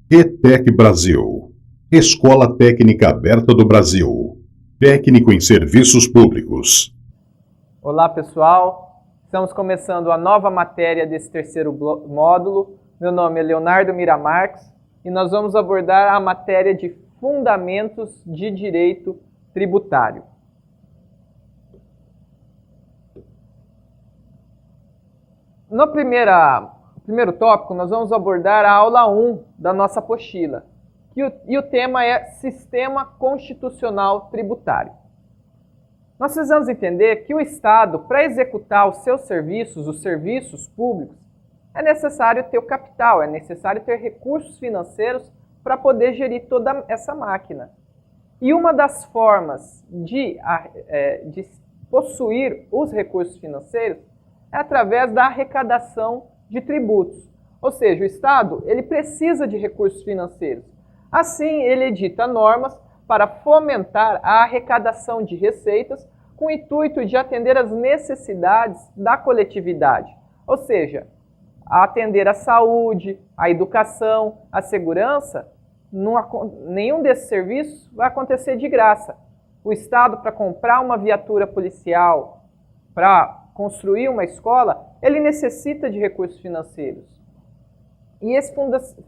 ETEC Brasil, Escola Técnica Aberta do Brasil, técnico em serviços públicos. Olá pessoal, estamos começando a nova matéria desse terceiro módulo. Meu nome é Leonardo Miramarques e nós vamos abordar a matéria de Fundamentos de Direito Tributário. No primeiro tópico, nós vamos abordar a aula 1 da nossa apostila, e o tema é Sistema Constitucional Tributário. Nós precisamos entender que o Estado, para executar os seus serviços, os serviços públicos, é necessário ter o capital, é necessário ter recursos financeiros para poder gerir toda essa máquina. E uma das formas de possuir os recursos financeiros é através da arrecadação de tributos. Ou seja, o Estado ele precisa de recursos financeiros. Assim, ele edita normas para fomentar a arrecadação de receitas com o intuito de atender às necessidades da coletividade. Ou seja, atender à saúde, à educação, à segurança, nenhum desses serviços vai acontecer de graça. O Estado, para comprar uma viatura policial, para construir uma escola, ele necessita de recursos financeiros. E esse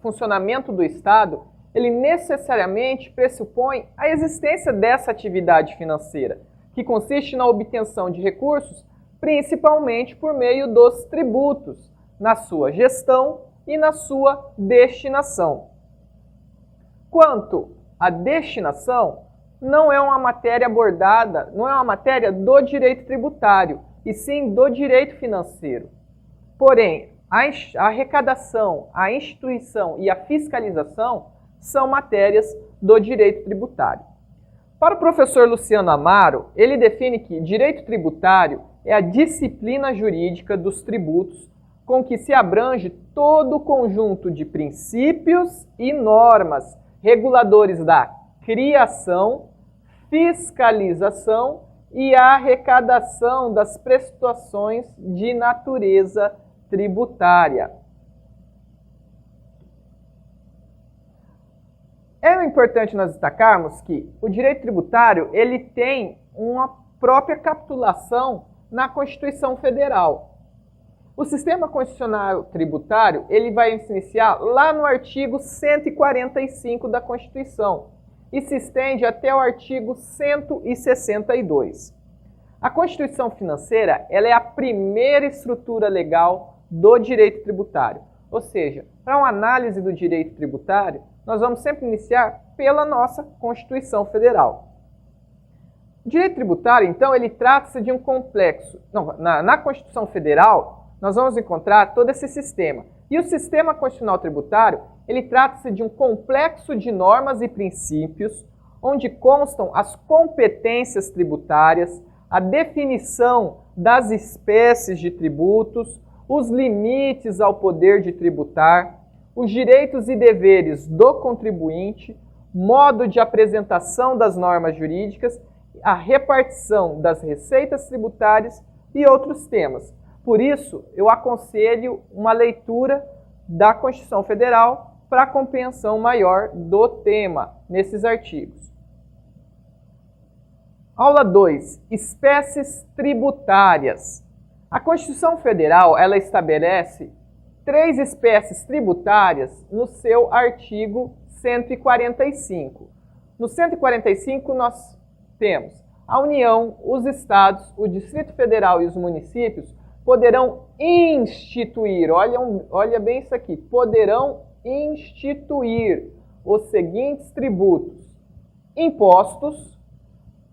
funcionamento do Estado, ele necessariamente pressupõe a existência dessa atividade financeira, que consiste na obtenção de recursos, principalmente por meio dos tributos, na sua gestão e na sua destinação. Quanto à destinação, não é uma matéria abordada, não é uma matéria do direito tributário, e sim do direito financeiro. Porém, a arrecadação, a instituição e a fiscalização são matérias do direito tributário. Para o professor Luciano Amaro, ele define que direito tributário é a disciplina jurídica dos tributos com que se abrange todo o conjunto de princípios e normas reguladores da criação, fiscalização e a arrecadação das prestações de natureza tributária. É importante nós destacarmos que o direito tributário ele tem uma própria capitulação na Constituição Federal. O sistema constitucional tributário ele vai se iniciar lá no artigo 145 da Constituição e se estende até o artigo 162. A Constituição Financeira ela é a primeira estrutura legal do direito tributário. Ou seja, para uma análise do direito tributário, nós vamos sempre iniciar pela nossa Constituição Federal. O direito tributário, então, ele trata-se de um complexo. Na Constituição Federal, nós vamos encontrar todo esse sistema. E o sistema constitucional tributário, ele trata-se de um complexo de normas e princípios, onde constam as competências tributárias, a definição das espécies de tributos, os limites ao poder de tributar, os direitos e deveres do contribuinte, modo de apresentação das normas jurídicas, a repartição das receitas tributárias e outros temas. Por isso, eu aconselho uma leitura da Constituição Federal para a compreensão maior do tema nesses artigos. Aula 2. Espécies tributárias. A Constituição Federal ela estabelece 3 espécies tributárias no seu artigo 145. No 145 nós temos a União, os Estados, o Distrito Federal e os municípios poderão instituir, olha bem isso aqui, poderão instituir os seguintes tributos: impostos,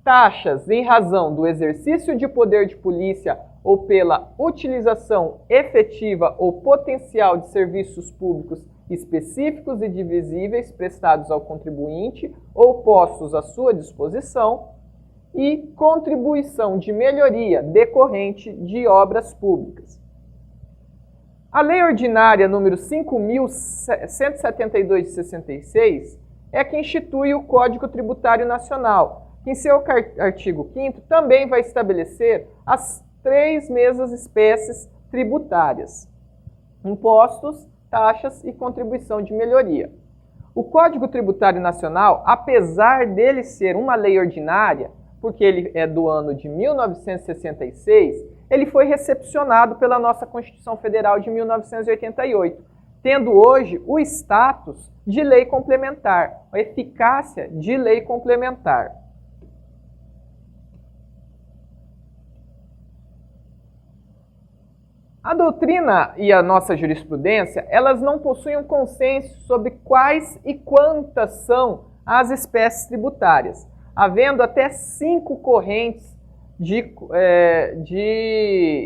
taxas em razão do exercício de poder de polícia ou pela utilização efetiva ou potencial de serviços públicos específicos e divisíveis prestados ao contribuinte ou postos à sua disposição, e contribuição de melhoria decorrente de obras públicas. A Lei Ordinária número 5.172 de 66 é que institui o Código Tributário Nacional, que em seu artigo 5º também vai estabelecer as 3 mesmas espécies tributárias: impostos, taxas e contribuição de melhoria. O Código Tributário Nacional, apesar dele ser uma lei ordinária, porque ele é do ano de 1966, ele foi recepcionado pela nossa Constituição Federal de 1988, tendo hoje o status de lei complementar, a eficácia de lei complementar. A doutrina e a nossa jurisprudência, elas não possuem um consenso sobre quais e quantas são as espécies tributárias, havendo até 5 correntes de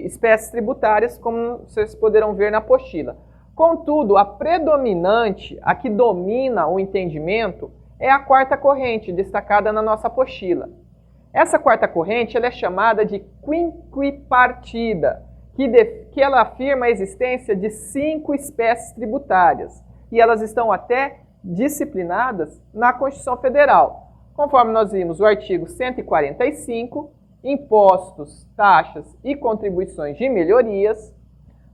espécies tributárias, como vocês poderão ver na apostila. Contudo, a predominante, a que domina o entendimento, é a quarta corrente, destacada na nossa apostila. Essa quarta corrente ela é chamada de quinquipartida, que ela afirma a existência de 5 espécies tributárias, e elas estão até disciplinadas na Constituição Federal. Conforme nós vimos o artigo 145, impostos, taxas e contribuições de melhorias.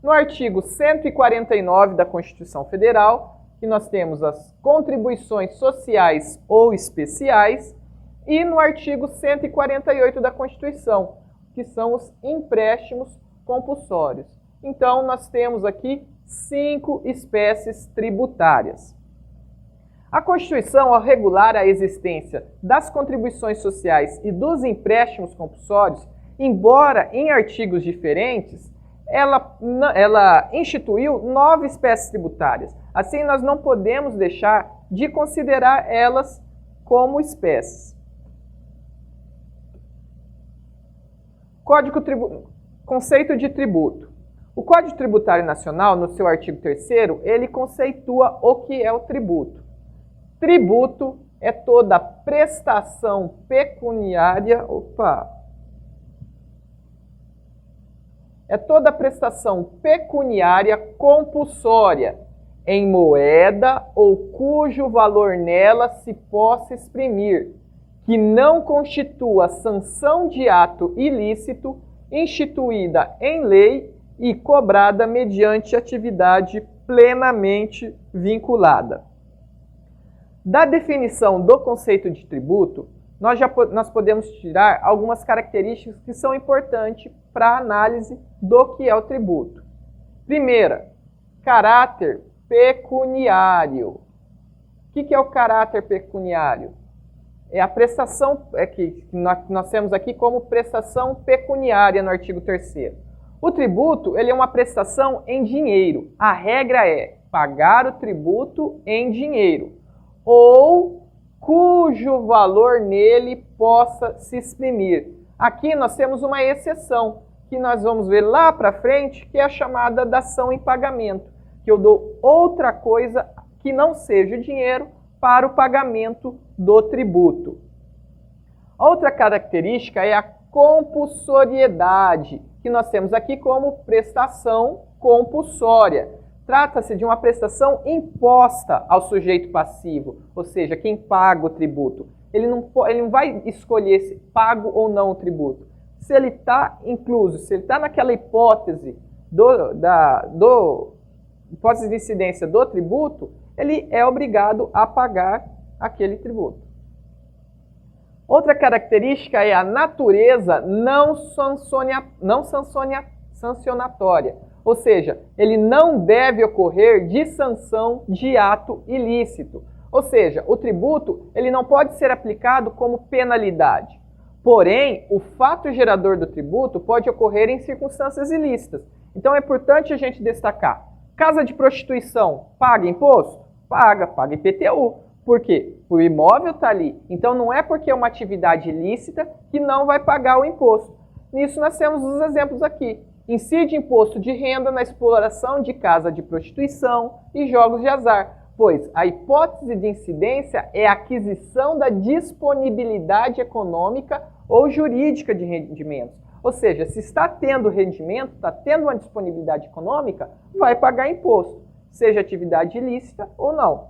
No artigo 149 da Constituição Federal, que nós temos as contribuições sociais ou especiais, e no artigo 148 da Constituição, que são os empréstimos compulsórios. Então, nós temos aqui 5 espécies tributárias. A Constituição, ao regular a existência das contribuições sociais e dos empréstimos compulsórios, embora em artigos diferentes, ela instituiu 9 espécies tributárias. Assim, nós não podemos deixar de considerar elas como espécies. Conceito de tributo. O Código Tributário Nacional, no seu artigo 3º, ele conceitua o que é o tributo. Tributo é toda prestação pecuniária, é toda prestação pecuniária compulsória em moeda ou cujo valor nela se possa exprimir, que não constitua sanção de ato ilícito instituída em lei e cobrada mediante atividade plenamente vinculada. Da definição do conceito de tributo, nós podemos tirar algumas características que são importantes para a análise do que é o tributo. Primeira, caráter pecuniário. O que é o caráter pecuniário? É a prestação que nós temos aqui como prestação pecuniária no artigo 3º. O tributo ele é uma prestação em dinheiro. A regra é pagar o tributo em dinheiro ou cujo valor nele possa se exprimir. Aqui nós temos uma exceção, que nós vamos ver lá para frente, que é a chamada dação em pagamento, que eu dou outra coisa que não seja o dinheiro para o pagamento do tributo. Outra característica é a compulsoriedade, que nós temos aqui como prestação compulsória. Trata-se de uma prestação imposta ao sujeito passivo, ou seja, quem paga o tributo. Ele não vai escolher se pago ou não o tributo. Se ele está incluso, se ele está naquela hipótese hipótese de incidência do tributo, ele é obrigado a pagar aquele tributo. Outra característica é a natureza não sancionatória, ou seja, ele não deve ocorrer de sanção de ato ilícito. Ou seja, o tributo ele não pode ser aplicado como penalidade. Porém, o fato gerador do tributo pode ocorrer em circunstâncias ilícitas. Então é importante a gente destacar. Casa de prostituição, paga imposto? Paga IPTU. Por quê? O imóvel está ali. Então não é porque é uma atividade ilícita que não vai pagar o imposto. Nisso nós temos os exemplos aqui. Incide imposto de renda na exploração de casa de prostituição e jogos de azar, pois a hipótese de incidência é a aquisição da disponibilidade econômica ou jurídica de rendimentos. Ou seja, se está tendo rendimento, está tendo uma disponibilidade econômica, vai pagar imposto, seja atividade ilícita ou não.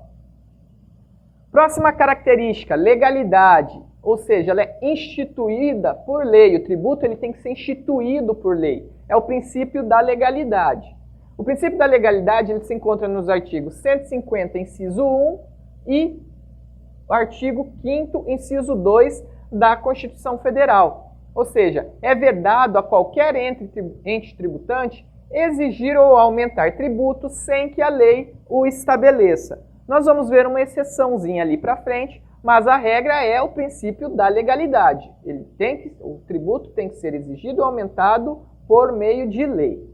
Próxima característica, legalidade, ou seja, ela é instituída por lei. O tributo ele tem que ser instituído por lei. É o princípio da legalidade. O princípio da legalidade ele se encontra nos artigos 150, inciso 1 e o artigo 5º, inciso 2 da Constituição Federal. Ou seja, é vedado a qualquer ente tributante exigir ou aumentar tributos sem que a lei o estabeleça. Nós vamos ver uma exceçãozinha ali para frente, mas a regra é o princípio da legalidade. O tributo tem que ser exigido ou aumentado por meio de lei.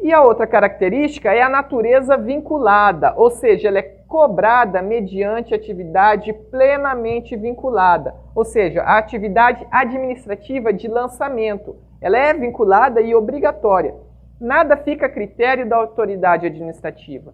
E a outra característica é a natureza vinculada, ou seja, ela é cobrada mediante atividade plenamente vinculada, ou seja, a atividade administrativa de lançamento. Ela é vinculada e obrigatória. Nada fica a critério da autoridade administrativa.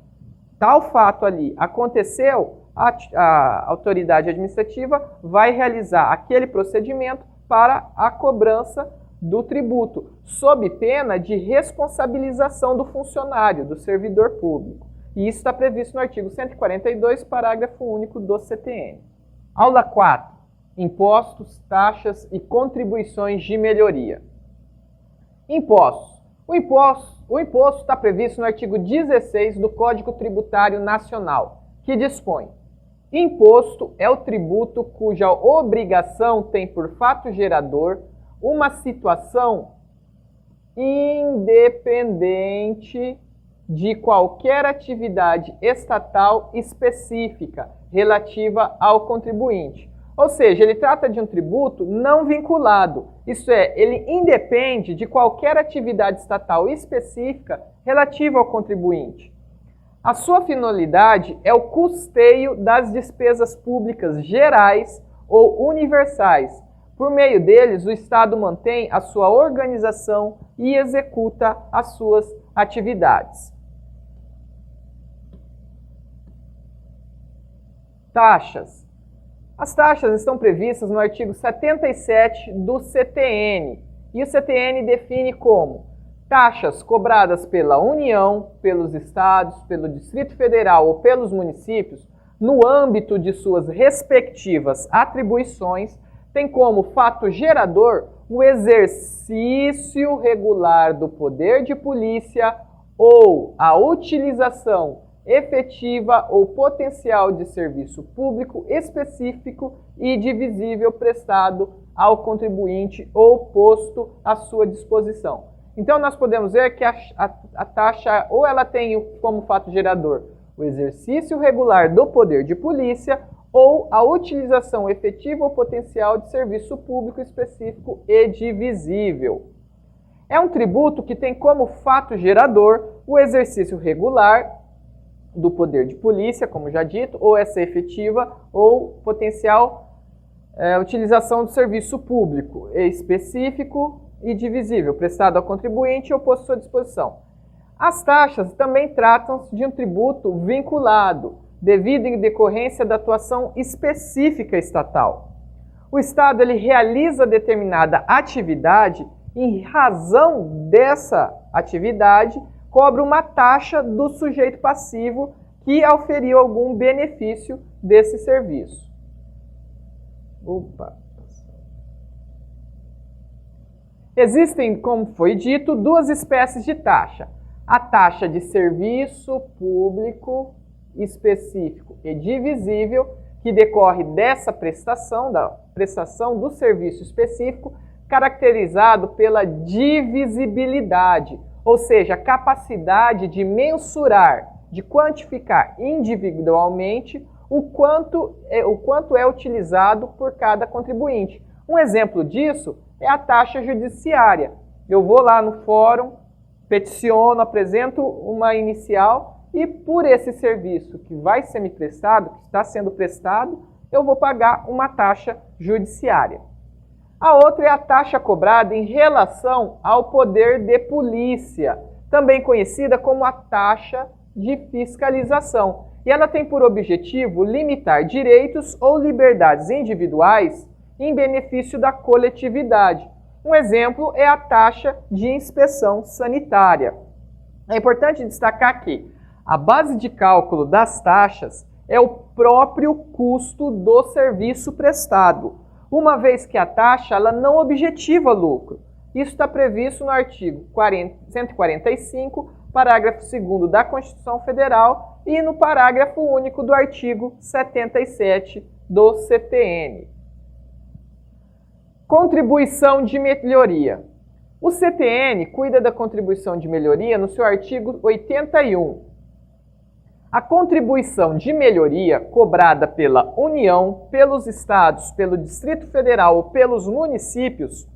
Tal fato ali aconteceu, a autoridade administrativa vai realizar aquele procedimento para a cobrança do tributo, sob pena de responsabilização do funcionário, do servidor público. E isso está previsto no artigo 142, parágrafo único do CTN. Aula 4. Impostos, taxas e contribuições de melhoria. Impostos. O imposto está previsto no artigo 16 do Código Tributário Nacional, que dispõe: imposto é o tributo cuja obrigação tem por fato gerador uma situação independente de qualquer atividade estatal específica relativa ao contribuinte. Ou seja, ele trata de um tributo não vinculado, isto é, ele independe de qualquer atividade estatal específica relativa ao contribuinte. A sua finalidade é o custeio das despesas públicas gerais ou universais. Por meio deles, o Estado mantém a sua organização e executa as suas atividades. Taxas. As taxas estão previstas no artigo 77 do CTN. E o CTN define como taxas cobradas pela União, pelos estados, pelo Distrito Federal ou pelos municípios, no âmbito de suas respectivas atribuições, tem como fato gerador o exercício regular do poder de polícia ou a utilização efetiva ou potencial de serviço público específico e divisível prestado ao contribuinte ou posto à sua disposição. Então, nós podemos ver que a taxa, ou ela tem como fato gerador o exercício regular do poder de polícia ou a utilização efetiva ou potencial de serviço público específico e divisível. É um tributo que tem como fato gerador o exercício regular do poder de polícia, como já dito, ou essa efetiva ou potencial utilização do serviço público específico e divisível, prestado ao contribuinte ou posto à sua disposição. As taxas também tratam-se de um tributo vinculado, devido em decorrência da atuação específica estatal. O Estado ele realiza determinada atividade e, em razão dessa atividade, cobra uma taxa do sujeito passivo que auferiu algum benefício desse serviço. Existem, como foi dito, duas espécies de taxa. A taxa de serviço público específico e divisível, que decorre dessa prestação, da prestação do serviço específico, caracterizado pela divisibilidade, ou seja, a capacidade de mensurar, de quantificar individualmente o quanto é utilizado por cada contribuinte. Um exemplo disso é a taxa judiciária. Eu vou lá no fórum, peticiono, apresento uma inicial e por esse serviço que vai ser me prestado, que está sendo prestado, eu vou pagar uma taxa judiciária. A outra é a taxa cobrada em relação ao poder de polícia, também conhecida como a taxa de fiscalização. E ela tem por objetivo limitar direitos ou liberdades individuais em benefício da coletividade. Um exemplo é a taxa de inspeção sanitária. É importante destacar que a base de cálculo das taxas é o próprio custo do serviço prestado, uma vez que a taxa ela não objetiva lucro. Isso está previsto no artigo 145, parágrafo 2º da Constituição Federal e no parágrafo único do artigo 77 do CTN. Contribuição de melhoria. O CTN cuida da contribuição de melhoria no seu artigo 81. A contribuição de melhoria cobrada pela União, pelos estados, pelo Distrito Federal ou pelos municípios,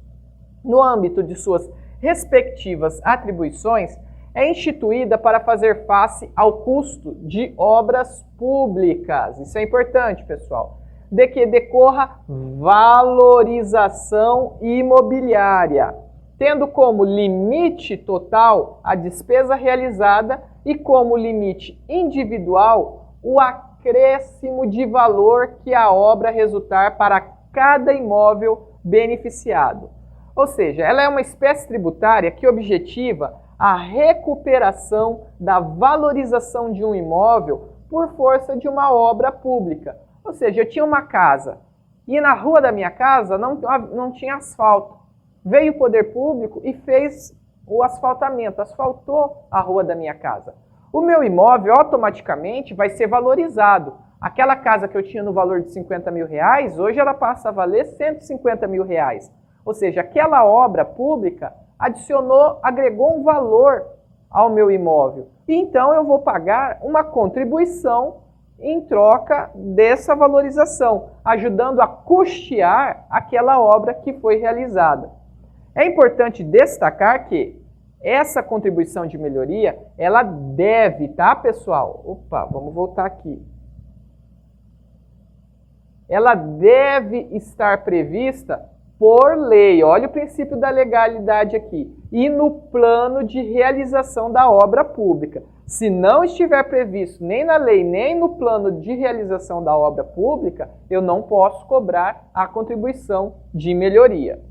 no âmbito de suas respectivas atribuições, é instituída para fazer face ao custo de obras públicas. Isso é importante, pessoal. De que decorra valorização imobiliária, tendo como limite total a despesa realizada e como limite individual o acréscimo de valor que a obra resultar para cada imóvel beneficiado. Ou seja, ela é uma espécie tributária que objetiva a recuperação da valorização de um imóvel por força de uma obra pública. Ou seja, eu tinha uma casa e na rua da minha casa não tinha asfalto. Veio o poder público e fez o asfaltamento, asfaltou a rua da minha casa. O meu imóvel automaticamente vai ser valorizado. Aquela casa que eu tinha no valor de 50 mil reais, hoje ela passa a valer 150 mil reais. Ou seja, aquela obra pública agregou um valor ao meu imóvel. E então eu vou pagar uma contribuição em troca dessa valorização, ajudando a custear aquela obra que foi realizada. É importante destacar que essa contribuição de melhoria, ela deve, tá, pessoal? Opa, vamos voltar aqui. Ela deve estar prevista por lei. Olha o princípio da legalidade aqui. E no plano de realização da obra pública. Se não estiver previsto nem na lei, nem no plano de realização da obra pública, eu não posso cobrar a contribuição de melhoria.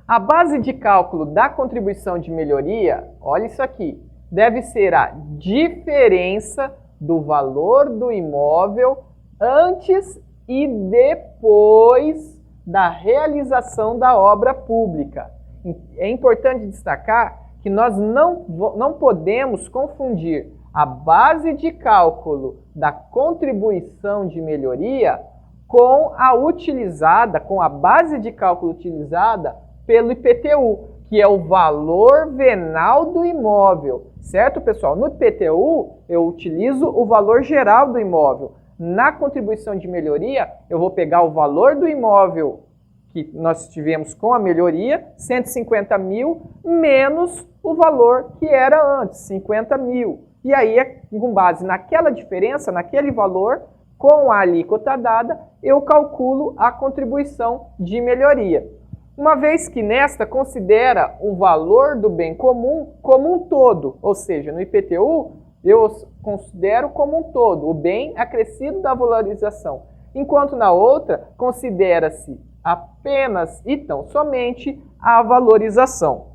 A base de cálculo da contribuição de melhoria, olha isso aqui, deve ser a diferença do valor do imóvel antes e depois da realização da obra pública. É importante destacar que nós não podemos confundir a base de cálculo da contribuição de melhoria com a base de cálculo utilizada pelo IPTU, que é o valor venal do imóvel, certo, pessoal? No IPTU, eu utilizo o valor geral do imóvel. Na contribuição de melhoria, eu vou pegar o valor do imóvel que nós tivemos com a melhoria, 150 mil, menos o valor que era antes, 50 mil. E aí, com base naquela diferença, naquele valor, com a alíquota dada, eu calculo a contribuição de melhoria. Uma vez que nesta considera o valor do bem comum como um todo, ou seja, no IPTU, eu considero como um todo o bem acrescido da valorização, enquanto na outra considera-se apenas e tão somente a valorização.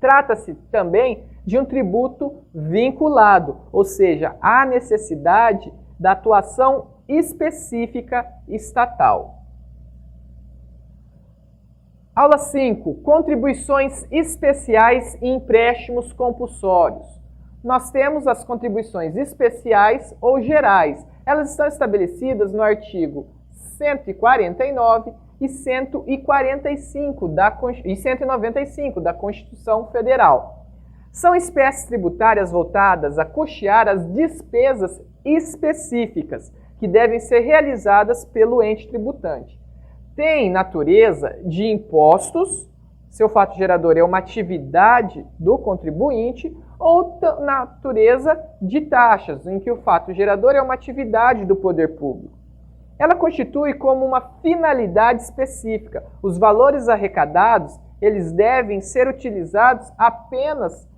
Trata-se também de um tributo vinculado, ou seja, há necessidade da atuação específica estatal. Aula 5. Contribuições especiais e empréstimos compulsórios. Nós temos as contribuições especiais ou gerais. Elas estão estabelecidas no artigo 149 e 195 e 195 da Constituição Federal. São espécies tributárias voltadas a custear as despesas específicas que devem ser realizadas pelo ente tributante. Tem natureza de impostos, seu fato gerador é uma atividade do contribuinte, ou natureza de taxas, em que o fato gerador é uma atividade do poder público. Ela constitui como uma finalidade específica. Os valores arrecadados, eles devem ser utilizados apenas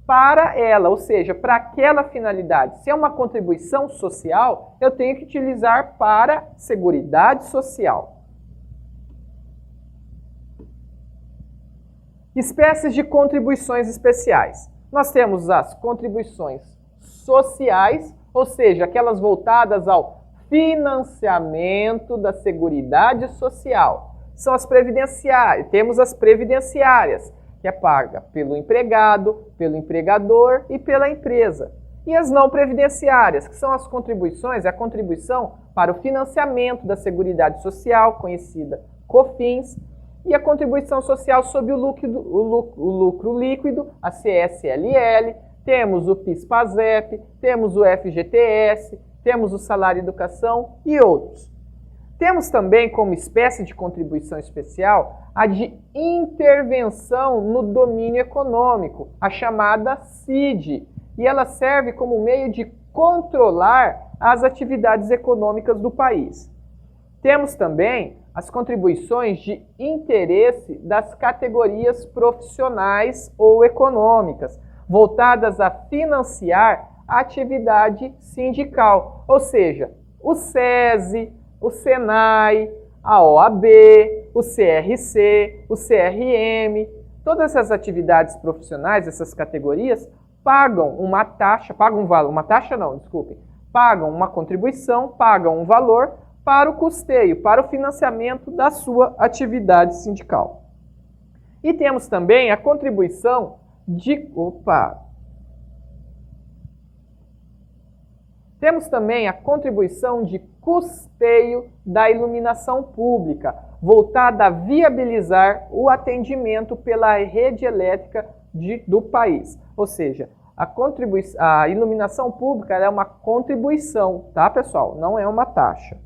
para ela, ou seja, para aquela finalidade. Se é uma contribuição social, eu tenho que utilizar para Seguridade Social. Espécies de contribuições especiais. Nós temos as contribuições sociais, ou seja, aquelas voltadas ao financiamento da Seguridade Social. São as previdenciárias. Temos as previdenciárias, que é paga pelo empregado, pelo empregador e pela empresa. E as não previdenciárias, que são as contribuições, é a contribuição para o financiamento da Seguridade Social, conhecida COFINS, e a contribuição social sobre o lucro líquido, a CSLL, temos o PIS/PASEP, temos o FGTS, temos o salário educação e outros. Temos também como espécie de contribuição especial a de intervenção no domínio econômico, a chamada CID, e ela serve como meio de controlar as atividades econômicas do país. Temos também as contribuições de interesse das categorias profissionais ou econômicas, voltadas a financiar a atividade sindical, ou seja, o SESI, o SENAI, a OAB, o CRC, o CRM, todas essas atividades profissionais, essas categorias, pagam uma taxa, pagam uma contribuição, pagam um valor para o custeio, para o financiamento da sua atividade sindical. E temos também a contribuição de... Temos também a contribuição de custeio da iluminação pública, voltada a viabilizar o atendimento pela rede elétrica do país. Ou seja, a iluminação pública é uma contribuição, tá, pessoal? Não é uma taxa.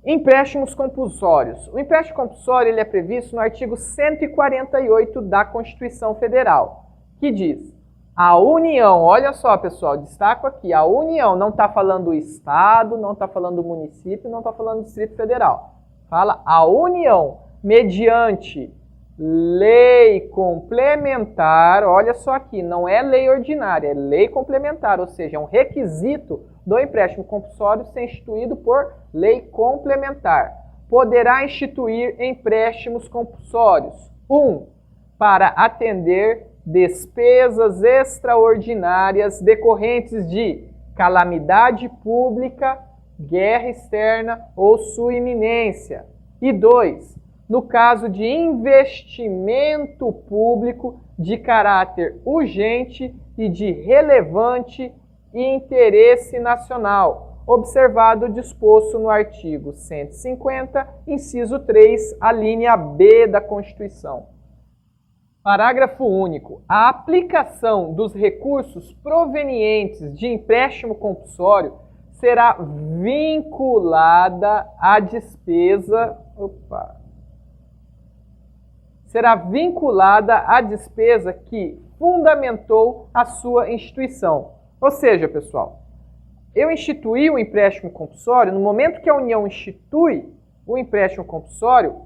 Empréstimos compulsórios. O empréstimo compulsório ele é previsto no artigo 148 da Constituição Federal, que diz: a União, olha só, pessoal, destaco aqui, a União não está falando do Estado, não está falando do município, não está falando do Distrito Federal. Fala a União, mediante lei complementar, olha só aqui, não é lei ordinária, é lei complementar, ou seja, é um requisito do empréstimo compulsório ser instituído por lei complementar. Poderá instituir empréstimos compulsórios. 1. Para atender despesas extraordinárias decorrentes de calamidade pública, guerra externa ou sua iminência. E 2. No caso de investimento público de caráter urgente e de relevante interesse nacional, observado o disposto no artigo 150, inciso 3, a linha B da Constituição. Parágrafo único. A aplicação dos recursos provenientes de empréstimo compulsório será vinculada à despesa... será vinculada à despesa que fundamentou a sua instituição. Ou seja, pessoal, eu instituí o empréstimo compulsório, no momento que a União institui o empréstimo compulsório,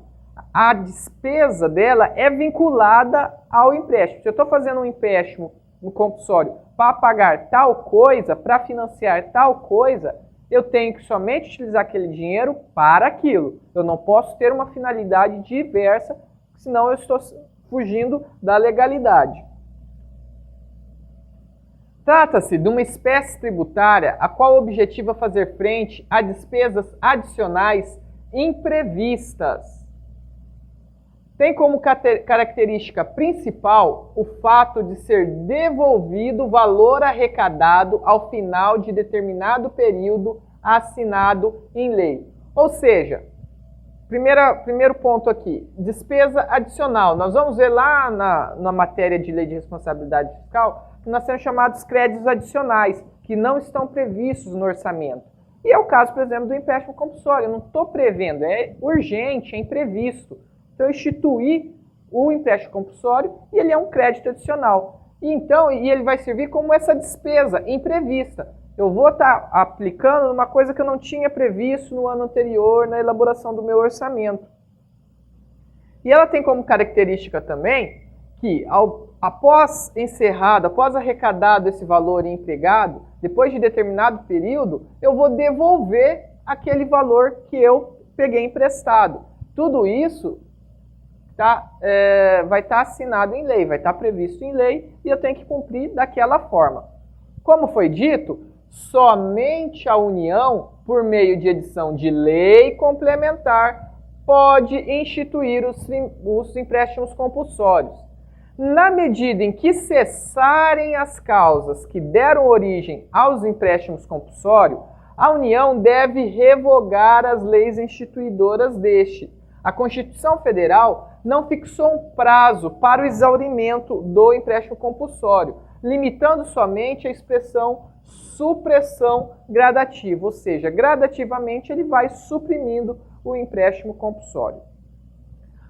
a despesa dela é vinculada ao empréstimo. Se eu estou fazendo um empréstimo compulsório para pagar tal coisa, para financiar tal coisa, eu tenho que somente utilizar aquele dinheiro para aquilo. Eu não posso ter uma finalidade diversa, senão eu estou fugindo da legalidade. Trata-se de uma espécie tributária a qual objetiva fazer frente a despesas adicionais imprevistas. Tem como característica principal o fato de ser devolvido o valor arrecadado ao final de determinado período assinado em lei. Ou seja, primeiro ponto aqui, despesa adicional. Nós vamos ver lá na matéria de lei de responsabilidade fiscal que nós temos chamados créditos adicionais, que não estão previstos no orçamento. E é o caso, por exemplo, do empréstimo compulsório. Eu não estou prevendo, é urgente, é imprevisto. Então, eu instituí o empréstimo compulsório e ele é um crédito adicional. E ele vai servir como essa despesa imprevista. Eu vou estar aplicando uma coisa que eu não tinha previsto no ano anterior na elaboração do meu orçamento. E ela tem como característica também que, após arrecadado esse valor e empregado, depois de determinado período, eu vou devolver aquele valor que eu peguei emprestado. Tudo isso vai estar assinado em lei, vai estar previsto em lei e eu tenho que cumprir daquela forma. Como foi dito, somente a União, por meio de edição de lei complementar, pode instituir os empréstimos compulsórios. Na medida em que cessarem as causas que deram origem aos empréstimos compulsórios, a União deve revogar as leis instituidoras deste. A Constituição Federal não fixou um prazo para o exaurimento do empréstimo compulsório, limitando somente a expressão supressão gradativa, ou seja, gradativamente ele vai suprimindo o empréstimo compulsório.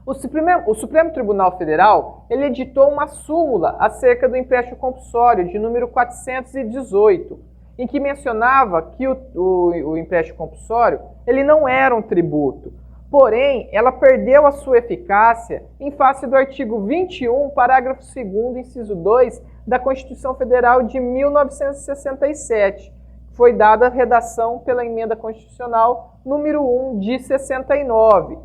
O Supremo Tribunal Federal ele editou uma súmula acerca do empréstimo compulsório de número 418, em que mencionava que o empréstimo compulsório ele não era um tributo. Porém, ela perdeu a sua eficácia em face do artigo 21, parágrafo 2º, inciso 2, da Constituição Federal de 1967. Foi dada a redação pela Emenda Constitucional número 1 de 69.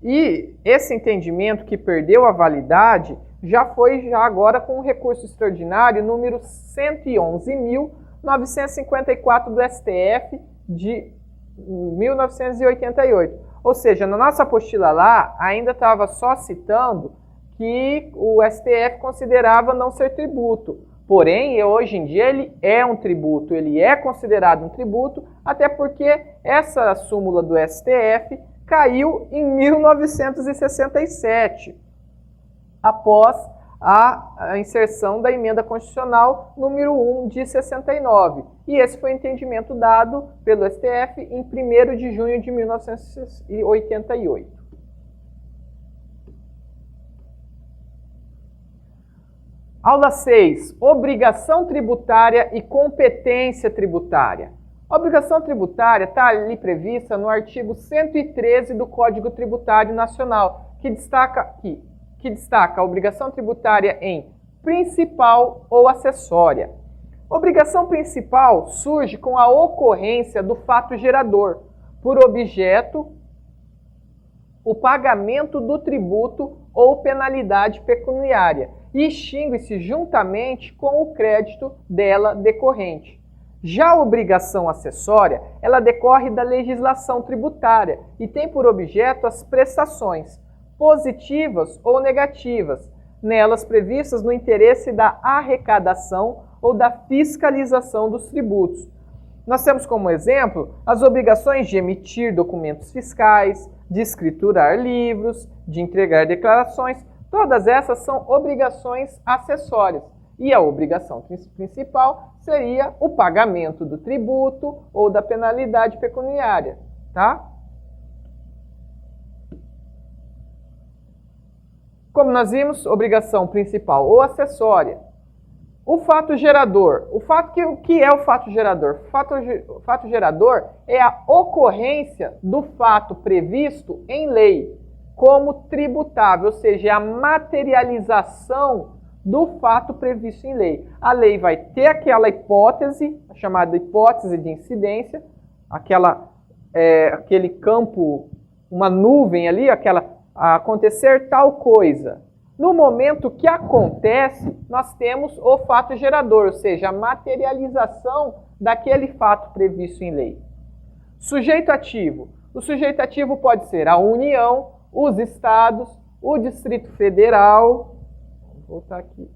E esse entendimento que perdeu a validade já foi agora com o recurso extraordinário número 111.954 do STF de 1988. Ou seja, na nossa apostila lá, ainda estava só citando que o STF considerava não ser tributo. Porém, hoje em dia ele é um tributo, ele é considerado um tributo, até porque essa súmula do STF caiu em 1967, após a inserção da Emenda Constitucional número 1 de 69. E esse foi o entendimento dado pelo STF em 1º de junho de 1988. Aula 6. Obrigação tributária e competência tributária. A obrigação tributária está ali prevista no artigo 113 do Código Tributário Nacional, que destaca a obrigação tributária em principal ou acessória. Obrigação principal surge com a ocorrência do fato gerador, por objeto o pagamento do tributo ou penalidade pecuniária, e extingue-se juntamente com o crédito dela decorrente. Já a obrigação acessória, ela decorre da legislação tributária e tem por objeto as prestações, positivas ou negativas, nelas previstas no interesse da arrecadação ou da fiscalização dos tributos. Nós temos como exemplo as obrigações de emitir documentos fiscais, de escriturar livros, de entregar declarações. Todas essas são obrigações acessórias. E a obrigação principal seria o pagamento do tributo ou da penalidade pecuniária, tá? Como nós vimos, obrigação principal ou acessória. O fato gerador. O que é o fato gerador? O fato gerador é a ocorrência do fato previsto em lei como tributável, ou seja, a materialização do fato previsto em lei. A lei vai ter aquela hipótese, chamada hipótese de incidência, aquele campo, uma nuvem ali, acontecer tal coisa. No momento que acontece, nós temos o fato gerador, ou seja, a materialização daquele fato previsto em lei. Sujeito ativo. O sujeito ativo pode ser a União, os estados, o Distrito Federal, vou voltar aqui,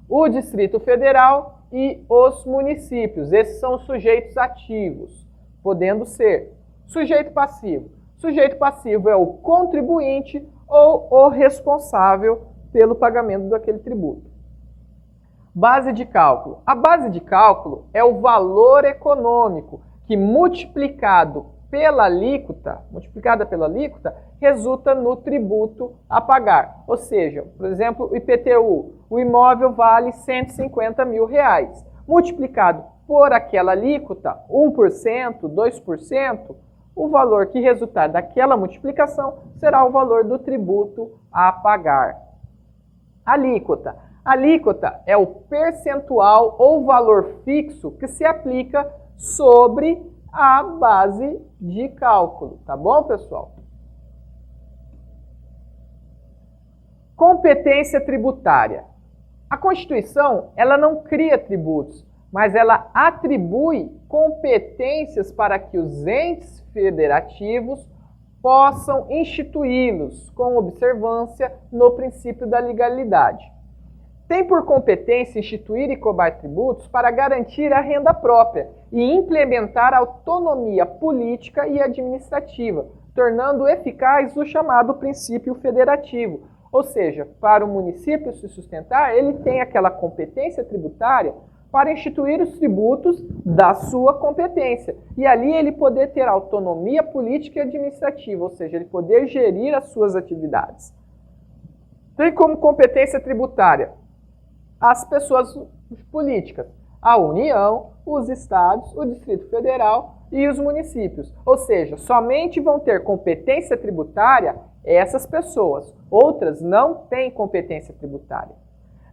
o Distrito Federal e os municípios. Esses são os sujeitos ativos, podendo ser sujeito passivo. Sujeito passivo é o contribuinte ou o responsável pelo pagamento daquele tributo. Base de cálculo. A base de cálculo é o valor econômico que multiplicada pela alíquota, resulta no tributo a pagar. Ou seja, por exemplo, o IPTU, o imóvel vale R$150 mil. Multiplicado por aquela alíquota, 1%, 2%, o valor que resultar daquela multiplicação será o valor do tributo a pagar. Alíquota. Alíquota é o percentual ou valor fixo que se aplica sobre a base de cálculo. Tá bom, pessoal? Competência tributária. A Constituição, ela não cria tributos, mas ela atribui competências para que os entes federativos possam instituí-los com observância no princípio da legalidade. Tem por competência instituir e cobrar tributos para garantir a renda própria e implementar a autonomia política e administrativa, tornando eficaz o chamado princípio federativo. Ou seja, para o município se sustentar, ele tem aquela competência tributária para instituir os tributos da sua competência. E ali ele poder ter autonomia política e administrativa, ou seja, ele poder gerir as suas atividades. Tem como competência tributária as pessoas políticas, a União, os estados, o Distrito Federal e os municípios. Ou seja, somente vão ter competência tributária essas pessoas. Outras não têm competência tributária.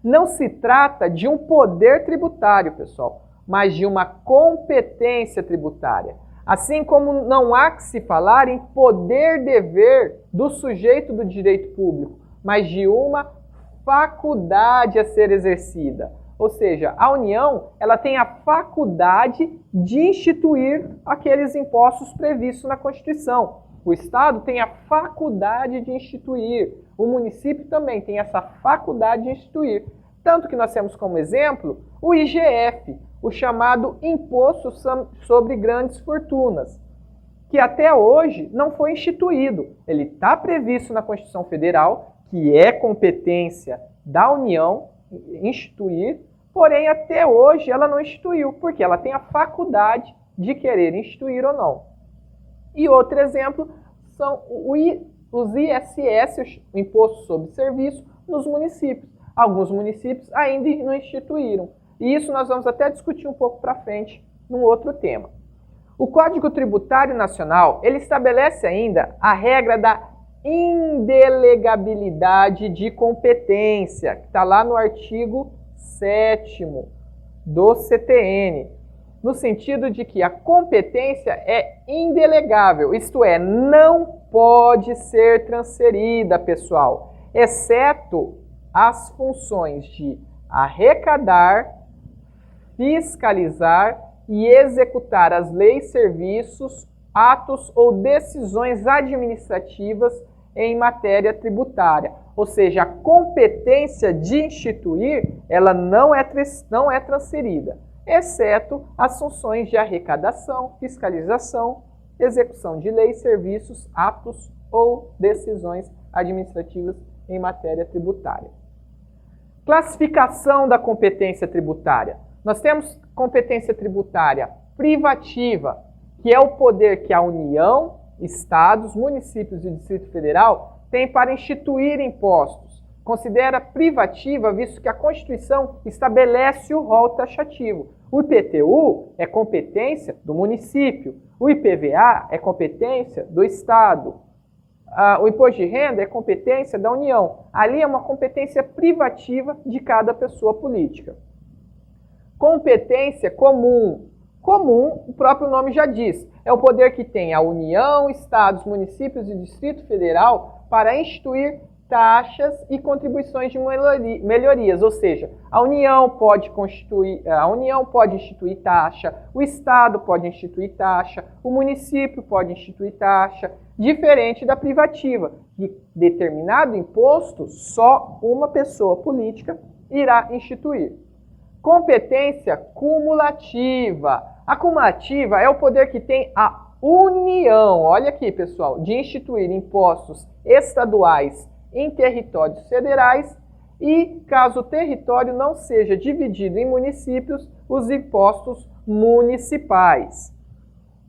Não se trata de um poder tributário, pessoal, mas de uma competência tributária. Assim como não há que se falar em poder-dever do sujeito do direito público, mas de uma faculdade a ser exercida. Ou seja, a União ela tem a faculdade de instituir aqueles impostos previstos na Constituição. O Estado tem a faculdade de instituir. O município também tem essa faculdade de instituir. Tanto que nós temos como exemplo o IGF, o chamado Imposto sobre Grandes Fortunas, que até hoje não foi instituído. Ele está previsto na Constituição Federal, que é competência da União instituir, porém até hoje ela não instituiu, porque ela tem a faculdade de querer instituir ou não. E outro exemplo são os ISS, o Imposto sobre Serviço, nos municípios. Alguns municípios ainda não instituíram. E isso nós vamos até discutir um pouco para frente num outro tema. O Código Tributário Nacional, ele estabelece ainda a regra da indelegabilidade de competência, que está lá no artigo 7º do CTN, no sentido de que a competência é indelegável, isto é, não pode ser transferida, pessoal, exceto as funções de arrecadar, fiscalizar e executar as leis, serviços, atos ou decisões administrativas em matéria tributária. Ou seja, a competência de instituir, ela não é transferida, exceto as funções de arrecadação, fiscalização, execução de leis, serviços, atos ou decisões administrativas em matéria tributária. Classificação da competência tributária. Nós temos competência tributária privativa, que é o poder que a União, estados, municípios e Distrito Federal têm para instituir impostos. Considera privativa, visto que a Constituição estabelece o rol taxativo. O IPTU é competência do município, o IPVA é competência do estado, o imposto de renda é competência da União. Ali é uma competência privativa de cada pessoa política. Competência comum. Comum, o próprio nome já diz, é o poder que tem a União, estados, municípios e Distrito Federal para instituir taxas e contribuições de melhorias, ou seja, a União pode instituir taxa, o Estado pode instituir taxa, o município pode instituir taxa, diferente da privativa, que determinado imposto só uma pessoa política irá instituir. Competência cumulativa. A cumulativa é o poder que tem a União, olha aqui pessoal, de instituir impostos estaduais em territórios federais e, caso o território não seja dividido em municípios, os impostos municipais.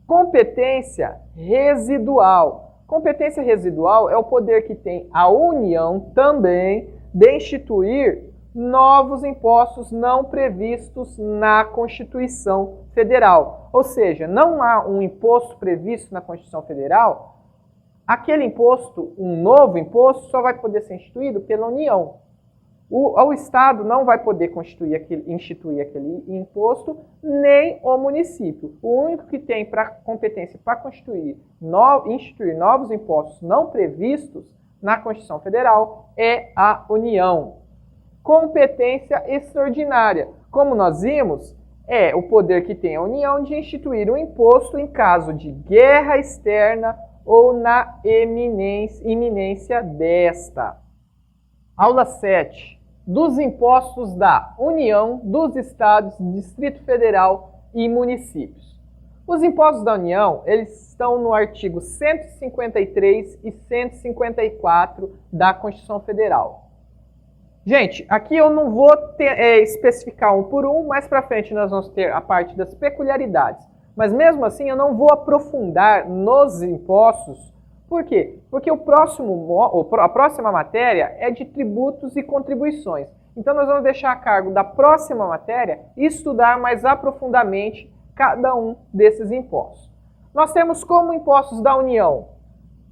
Competência residual. Competência residual é o poder que tem a União também de instituir novos impostos não previstos na Constituição Federal. Ou seja, não há um imposto previsto na Constituição Federal, aquele imposto, um novo imposto, só vai poder ser instituído pela União. O Estado não vai poder instituir aquele imposto, nem o município. O único que tem competência para instituir novos impostos não previstos na Constituição Federal é a União. Competência extraordinária. Como nós vimos, é o poder que tem a União de instituir um imposto em caso de guerra externa ou na iminência desta. Aula 7. Dos impostos da União, dos Estados, Distrito Federal e municípios. Os impostos da União, eles estão no artigo 153 e 154 da Constituição Federal. Gente, aqui eu não vou especificar um por um, mais para frente nós vamos ter a parte das peculiaridades. Mas mesmo assim eu não vou aprofundar nos impostos. Por quê? Porque a próxima matéria é de tributos e contribuições. Então nós vamos deixar a cargo da próxima matéria estudar mais aprofundadamente cada um desses impostos. Nós temos como impostos da União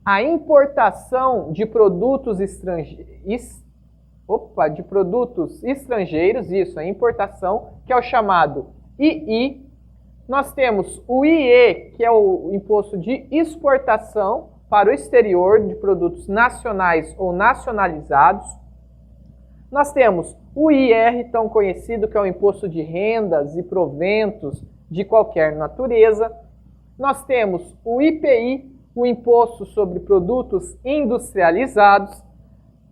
a importação de produtos estrangeiros, isso, a importação, que é o chamado II. Nós temos o IE, que é o imposto de exportação para o exterior de produtos nacionais ou nacionalizados. Nós temos o IR, tão conhecido, que é o imposto de rendas e proventos de qualquer natureza. Nós temos o IPI, o imposto sobre produtos industrializados.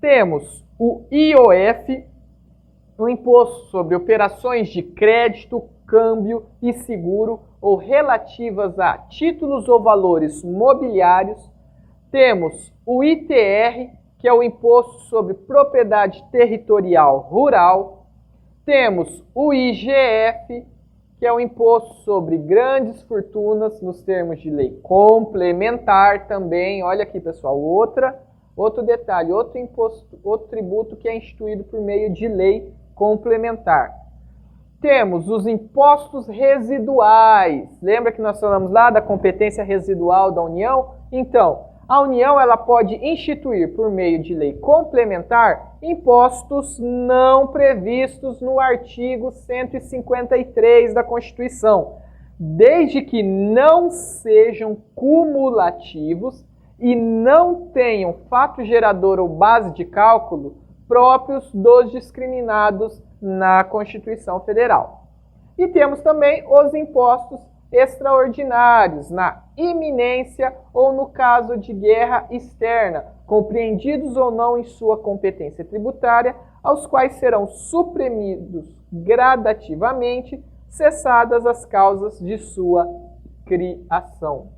Temos o IOF, o imposto sobre operações de crédito, câmbio e seguro ou relativas a títulos ou valores mobiliários. Temos o ITR, que é o imposto sobre propriedade territorial rural. Temos o IGF, que é o imposto sobre grandes fortunas nos termos de lei complementar também. Olha aqui, pessoal, outro detalhe, outro imposto, outro tributo que é instituído por meio de lei complementar. Temos os impostos residuais. Lembra que nós falamos lá da competência residual da União? Então, a União ela pode instituir por meio de lei complementar impostos não previstos no artigo 153 da Constituição, desde que não sejam cumulativos e não tenham fato gerador ou base de cálculo próprios dos discriminados na Constituição Federal. E temos também os impostos extraordinários, na iminência ou no caso de guerra externa, compreendidos ou não em sua competência tributária, aos quais serão suprimidos gradativamente, cessadas as causas de sua criação.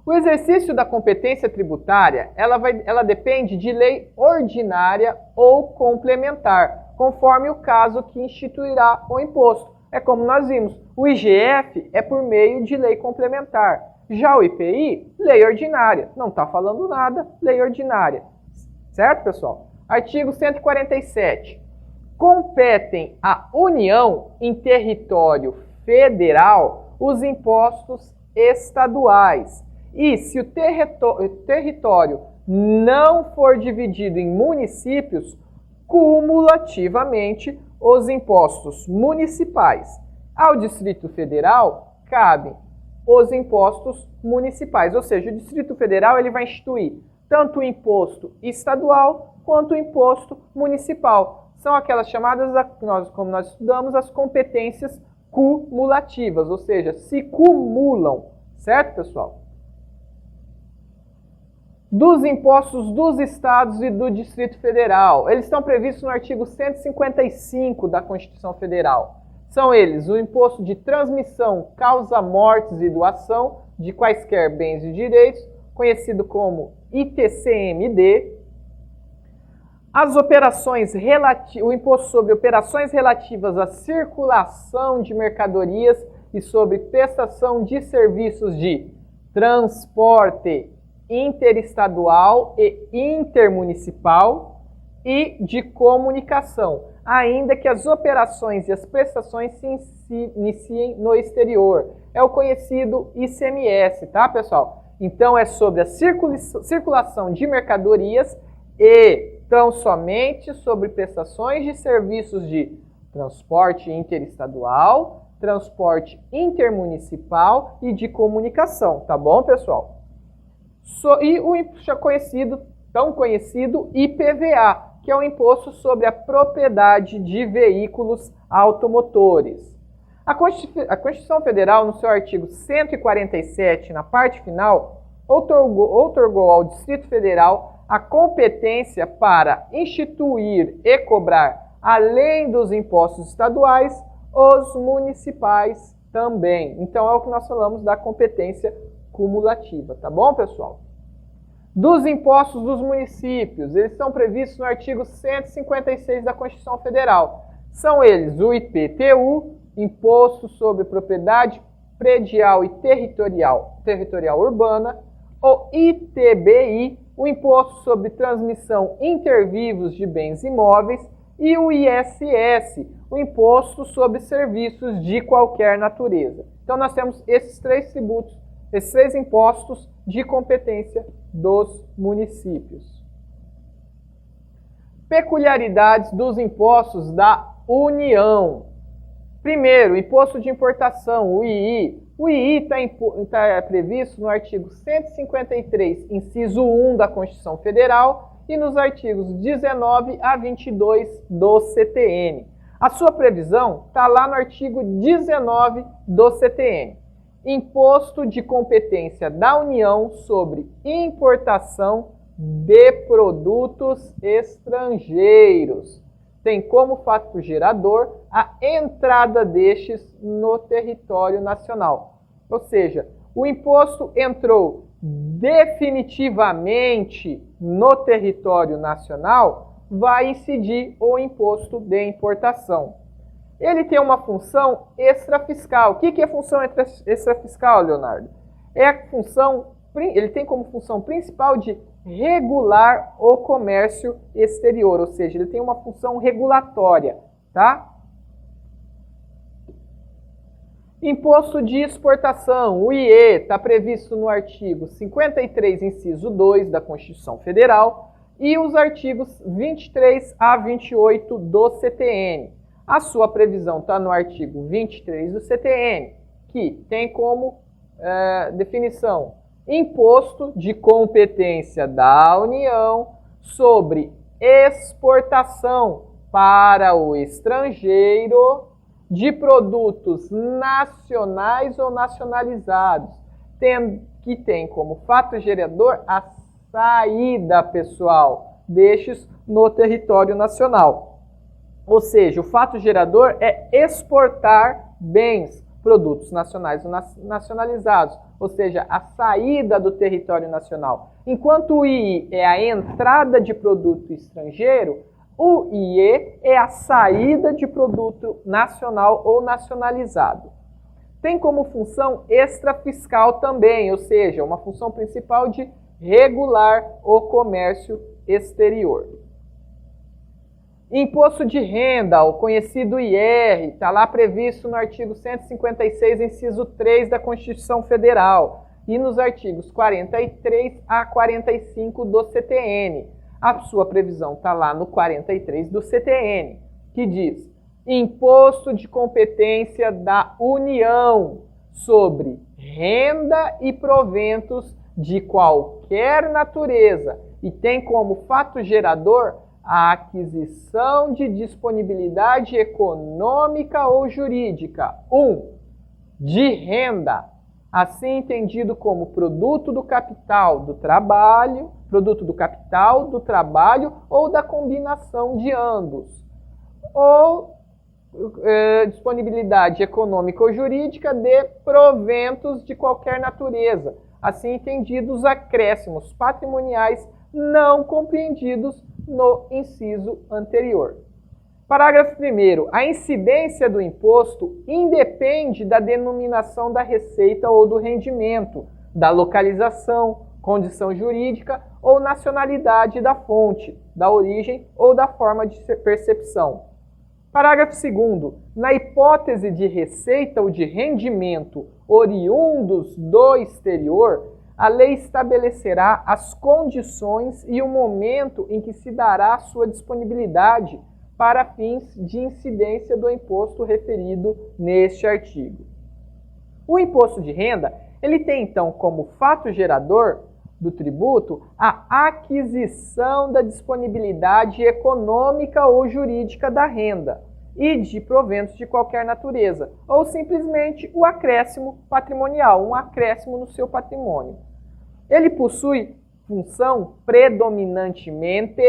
O exercício da competência tributária, ela depende de lei ordinária ou complementar, conforme o caso que instituirá o imposto. É como nós vimos, o IGF é por meio de lei complementar. Já o IPI, lei ordinária. Não está falando nada, lei ordinária. Certo, pessoal? Artigo 147. Competem à União em território federal os impostos estaduais. E se o território não for dividido em municípios, cumulativamente os impostos municipais. Ao Distrito Federal cabem os impostos municipais, ou seja, o Distrito Federal ele vai instituir tanto o imposto estadual quanto o imposto municipal. São aquelas chamadas, como nós estudamos, as competências cumulativas, ou seja, se cumulam, certo, pessoal? Dos impostos dos estados e do Distrito Federal. Eles estão previstos no artigo 155 da Constituição Federal. São eles o imposto de transmissão, causa-mortes e doação de quaisquer bens e direitos, conhecido como ITCMD. As operações o imposto sobre operações relativas à circulação de mercadorias e sobre prestação de serviços de transporte interestadual e intermunicipal e de comunicação, ainda que as operações e as prestações se iniciem no exterior. É o conhecido ICMS, tá, pessoal? Então, é sobre a circulação de mercadorias e tão somente sobre prestações de serviços de transporte interestadual, transporte intermunicipal e de comunicação, tá bom, pessoal? E o tão conhecido IPVA, que é o Imposto sobre a Propriedade de Veículos Automotores. A Constituição Federal, no seu artigo 147, na parte final, outorgou ao Distrito Federal a competência para instituir e cobrar, além dos impostos estaduais, os municipais também. Então é o que nós falamos da competência cumulativa, tá bom, pessoal? Dos impostos dos municípios, eles estão previstos no artigo 156 da Constituição Federal. São eles o IPTU, Imposto sobre Propriedade Predial e Territorial Urbana, o ITBI, o Imposto sobre Transmissão Intervivos de Bens Imóveis, e o ISS, o Imposto sobre Serviços de Qualquer Natureza. Então nós temos esses três tributos, esses três impostos de competência dos municípios. Peculiaridades dos impostos da União. Primeiro, imposto de importação, o II. O II está previsto no artigo 153, inciso 1 da Constituição Federal e nos artigos 19 a 22 do CTN. A sua previsão está lá no artigo 19 do CTN. Imposto de competência da União sobre importação de produtos estrangeiros. Tem como fato gerador a entrada destes no território nacional. Ou seja, o imposto entrou definitivamente no território nacional, vai incidir o imposto de importação. Ele tem uma função extrafiscal. O que é função extrafiscal, Leonardo? Ele tem como função principal de regular o comércio exterior, ou seja, ele tem uma função regulatória, tá? Imposto de exportação, o IE, está previsto no artigo 53, inciso 2 da Constituição Federal e os artigos 23 a 28 do CTN. A sua previsão está no artigo 23 do CTN, que tem como definição imposto de competência da União sobre exportação para o estrangeiro de produtos nacionais ou nacionalizados, que tem como fato gerador a saída, pessoal, destes no território nacional. Ou seja, o fato gerador é exportar bens, produtos nacionais ou nacionalizados, ou seja, a saída do território nacional. Enquanto o II é a entrada de produto estrangeiro, o IE é a saída de produto nacional ou nacionalizado. Tem como função extrafiscal também, ou seja, uma função principal de regular o comércio exterior. Imposto de renda, o conhecido IR, está lá previsto no artigo 156, inciso 3 da Constituição Federal e nos artigos 43 a 45 do CTN. A sua previsão está lá no 43 do CTN, que diz: imposto de competência da União sobre renda e proventos de qualquer natureza e tem como fato gerador a aquisição de disponibilidade econômica ou jurídica. 1. De renda, assim entendido como produto do capital do trabalho, ou da combinação de ambos. Ou disponibilidade econômica ou jurídica de proventos de qualquer natureza, assim entendidos acréscimos patrimoniais não compreendidos no inciso anterior. Parágrafo 1º. A incidência do imposto independe da denominação da receita ou do rendimento, da localização, condição jurídica ou nacionalidade da fonte, da origem ou da forma de percepção. Parágrafo 2º. Na hipótese de receita ou de rendimento oriundos do exterior, a lei estabelecerá as condições e o momento em que se dará sua disponibilidade para fins de incidência do imposto referido neste artigo. O imposto de renda, ele tem então como fato gerador do tributo a aquisição da disponibilidade econômica ou jurídica da renda e de proventos de qualquer natureza, ou simplesmente o acréscimo patrimonial, um acréscimo no seu patrimônio. Ele possui função predominantemente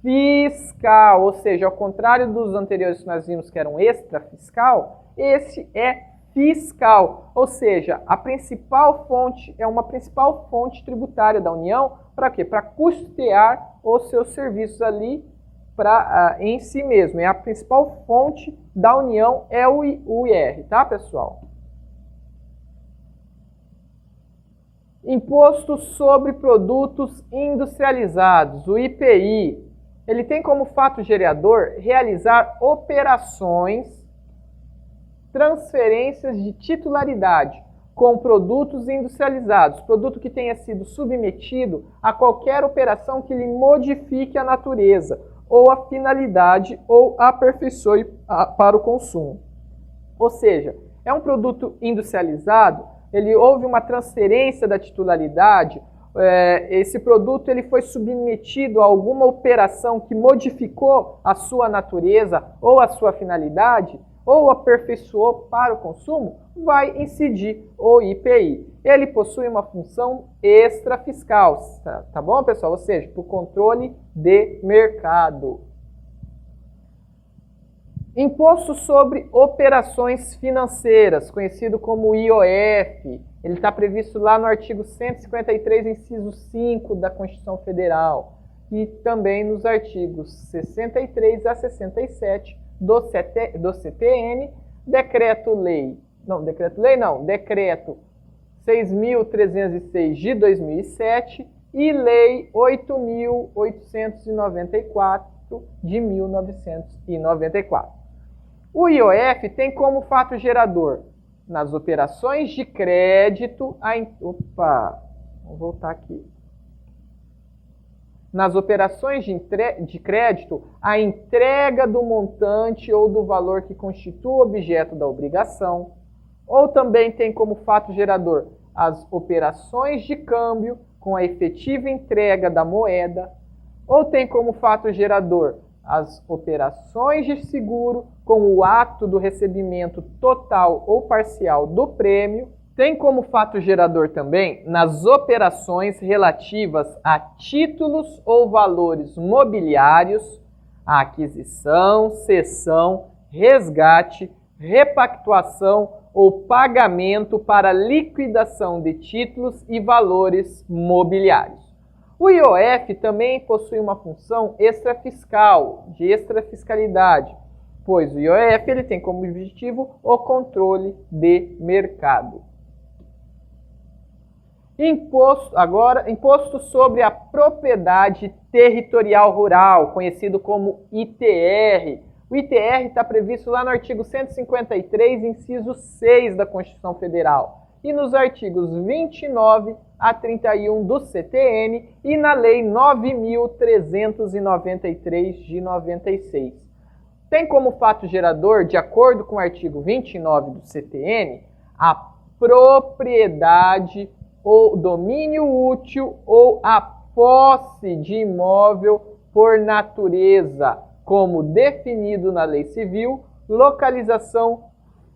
fiscal, ou seja, ao contrário dos anteriores que nós vimos que eram extrafiscal, esse é fiscal, ou seja, a principal fonte é uma principal fonte tributária da União para quê? Para custear os seus serviços ali em si mesmo. É a principal fonte da União é o IR, tá, pessoal? Imposto sobre Produtos Industrializados, o IPI. Ele tem como fato gerador realizar operações, transferências de titularidade com produtos industrializados, produto que tenha sido submetido a qualquer operação que lhe modifique a natureza, ou a finalidade, ou aperfeiçoe para o consumo. Ou seja, é um produto industrializado, houve uma transferência da titularidade, esse produto ele foi submetido a alguma operação que modificou a sua natureza ou a sua finalidade, ou aperfeiçoou para o consumo, vai incidir o IPI. Ele possui uma função extrafiscal, tá bom, pessoal? Ou seja, para o controle de mercado. Imposto sobre Operações Financeiras, conhecido como IOF. Ele está previsto lá no artigo 153, inciso 5 da Constituição Federal. E também nos artigos 63 a 67 do CTN, Decreto 6.306 de 2007 e Lei 8.894 de 1994. O IOF tem como fato gerador, nas operações de crédito, vamos voltar aqui. Nas operações de crédito, a entrega do montante ou do valor que constitua o objeto da obrigação, ou também tem como fato gerador as operações de câmbio com a efetiva entrega da moeda, ou tem como fato gerador as operações de seguro com o ato do recebimento total ou parcial do prêmio. Tem como fato gerador também nas operações relativas a títulos ou valores mobiliários, a aquisição, cessão, resgate, repactuação ou pagamento para liquidação de títulos e valores mobiliários. O IOF também possui uma função extrafiscal, de extrafiscalidade, pois o IOF ele tem como objetivo o controle de mercado. Imposto sobre a Propriedade Territorial Rural, conhecido como ITR. O ITR está previsto lá no artigo 153, inciso 6 da Constituição Federal, e nos artigos 29 a 31 do CTN e na Lei 9.393 de 96. Tem como fato gerador, de acordo com o artigo 29 do CTN, a propriedade ou domínio útil ou a posse de imóvel por natureza, como definido na Lei Civil, localização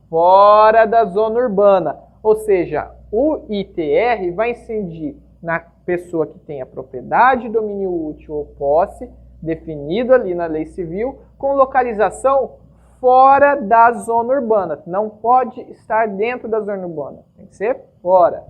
fora da zona urbana. Ou seja, o ITR vai incidir na pessoa que tem a propriedade, domínio útil ou posse, definido ali na Lei Civil, com localização fora da zona urbana. Não pode estar dentro da zona urbana, tem que ser fora.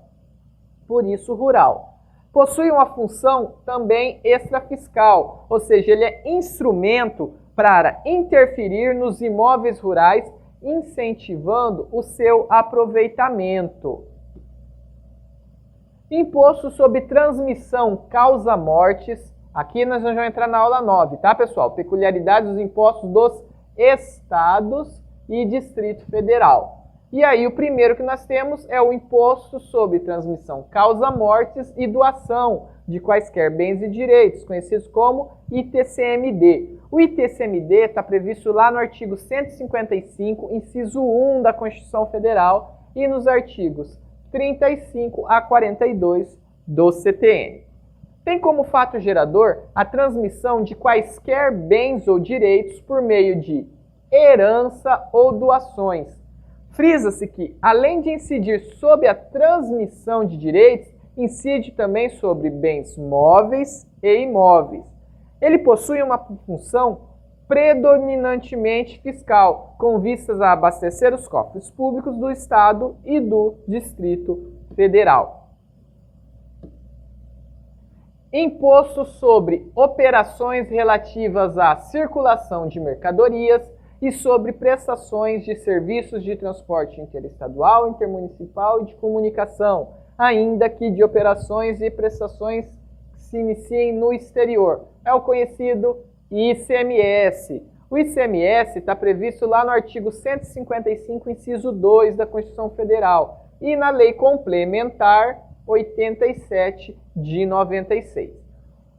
Por isso, rural. Possui uma função também extrafiscal, ou seja, ele é instrumento para interferir nos imóveis rurais, incentivando o seu aproveitamento. Imposto sobre transmissão causa-mortes. Aqui nós vamos entrar na aula 9, tá, pessoal? Peculiaridades dos impostos dos estados e Distrito Federal. E aí o primeiro que nós temos é o imposto sobre transmissão causa-mortes e doação de quaisquer bens e direitos, conhecidos como ITCMD. O ITCMD está previsto lá no artigo 155, inciso 1 da Constituição Federal e nos artigos 35 a 42 do CTN. Tem como fato gerador a transmissão de quaisquer bens ou direitos por meio de herança ou doações. Frisa-se que, além de incidir sobre a transmissão de direitos, incide também sobre bens móveis e imóveis. Ele possui uma função predominantemente fiscal, com vistas a abastecer os cofres públicos do Estado e do Distrito Federal. Imposto sobre operações relativas à circulação de mercadorias e sobre prestações de serviços de transporte interestadual, intermunicipal e de comunicação, ainda que de operações e prestações que se iniciem no exterior. É o conhecido ICMS. O ICMS está previsto lá no artigo 155, inciso 2 da Constituição Federal e na Lei Complementar 87 de 96.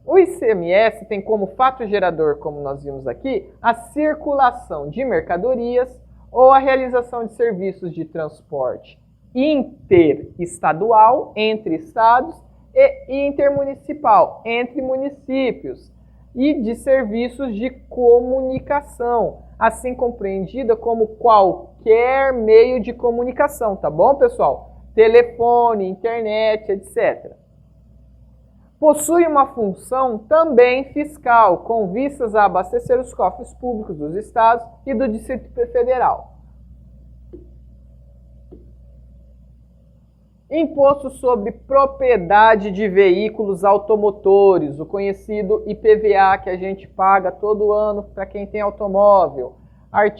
O ICMS tem como fato gerador, como nós vimos aqui, a circulação de mercadorias ou a realização de serviços de transporte interestadual, entre estados, e intermunicipal, entre municípios, e de serviços de comunicação, assim compreendida como qualquer meio de comunicação, tá bom, pessoal? Telefone, internet, etc. Possui uma função também fiscal, com vistas a abastecer os cofres públicos dos estados e do Distrito Federal. Imposto sobre propriedade de veículos automotores, o conhecido IPVA que a gente paga todo ano para quem tem automóvel.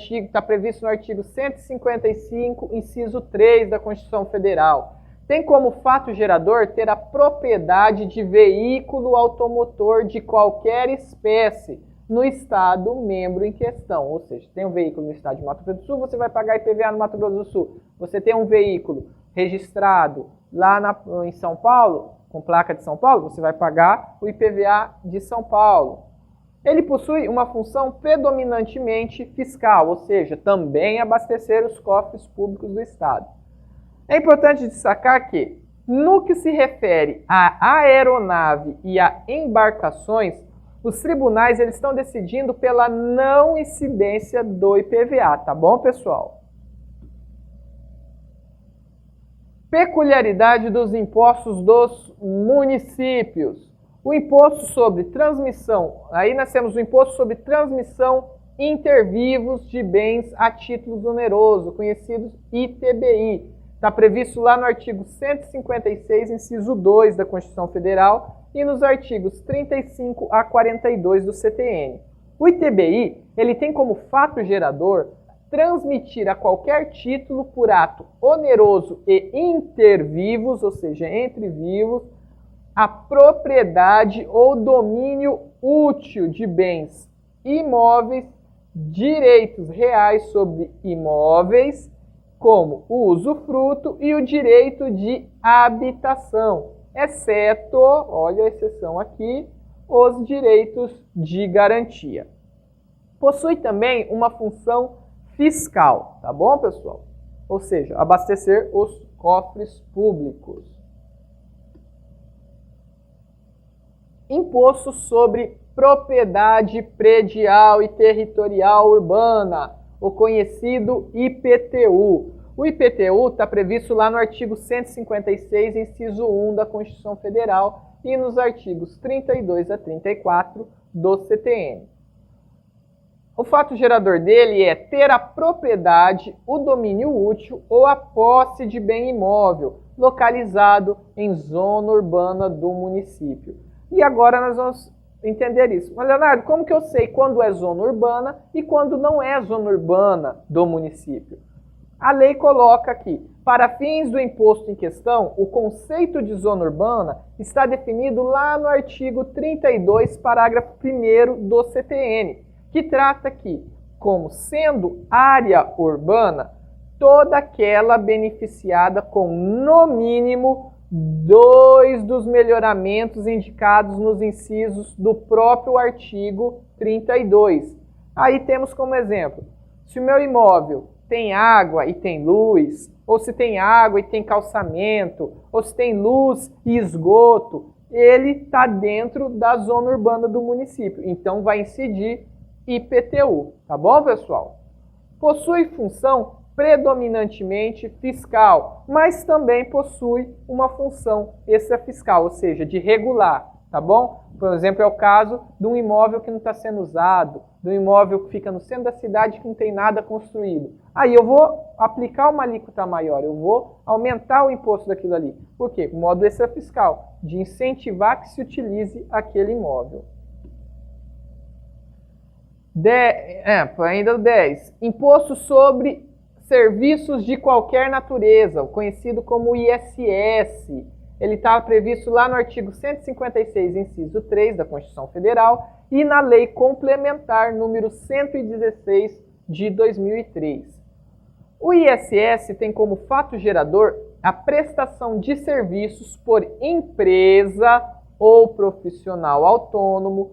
Está previsto no artigo 155, inciso 3 da Constituição Federal. Tem como fato gerador ter a propriedade de veículo automotor de qualquer espécie no estado membro em questão. Ou seja, tem um veículo no estado de Mato Grosso do Sul, você vai pagar IPVA no Mato Grosso do Sul. Você tem um veículo registrado lá em São Paulo, com placa de São Paulo, você vai pagar o IPVA de São Paulo. Ele possui uma função predominantemente fiscal, ou seja, também abastecer os cofres públicos do Estado. É importante destacar que, no que se refere à aeronave e a embarcações, os tribunais eles estão decidindo pela não incidência do IPVA, tá bom, pessoal? Peculiaridade dos impostos dos municípios. O imposto sobre transmissão, aí nós temos o imposto sobre transmissão intervivos de bens a título oneroso, conhecido ITBI. Está previsto lá no artigo 156, inciso 2 da Constituição Federal e nos artigos 35 a 42 do CTN. O ITBI ele tem como fato gerador transmitir a qualquer título por ato oneroso e intervivos, ou seja, entre vivos, a propriedade ou domínio útil de bens imóveis, direitos reais sobre imóveis, como o usufruto e o direito de habitação, exceto, olha a exceção aqui, os direitos de garantia. Possui também uma função fiscal, tá bom, pessoal? Ou seja, abastecer os cofres públicos. Imposto sobre propriedade predial e territorial urbana, o conhecido IPTU. O IPTU está previsto lá no artigo 156, inciso 1 da Constituição Federal e nos artigos 32 a 34 do CTN. O fato gerador dele é ter a propriedade, o domínio útil ou a posse de bem imóvel localizado em zona urbana do município. E agora nós vamos entender isso. Mas, Leonardo, como que eu sei quando é zona urbana e quando não é zona urbana do município? A lei coloca aqui, para fins do imposto em questão, o conceito de zona urbana está definido lá no artigo 32, parágrafo 1º do CTN, que trata aqui, como sendo área urbana, toda aquela beneficiada com, no mínimo, 2 dos melhoramentos indicados nos incisos do próprio artigo 32. Aí temos como exemplo, se o meu imóvel tem água e tem luz, ou se tem água e tem calçamento, ou se tem luz e esgoto, ele está dentro da zona urbana do município. Então vai incidir IPTU, tá bom, pessoal? Possui função predominantemente fiscal, mas também possui uma função extrafiscal, ou seja, de regular, tá bom? Por exemplo, é o caso de um imóvel que não está sendo usado, de um imóvel que fica no centro da cidade que não tem nada construído. Aí eu vou aplicar uma alíquota maior, eu vou aumentar o imposto daquilo ali. Por quê? Modo extrafiscal, de incentivar que se utilize aquele imóvel. Ainda o 10. Imposto sobre serviços de qualquer natureza, o conhecido como ISS. Ele está previsto lá no artigo 156, inciso 3 da Constituição Federal e na Lei Complementar número 116 de 2003. O ISS tem como fato gerador a prestação de serviços por empresa ou profissional autônomo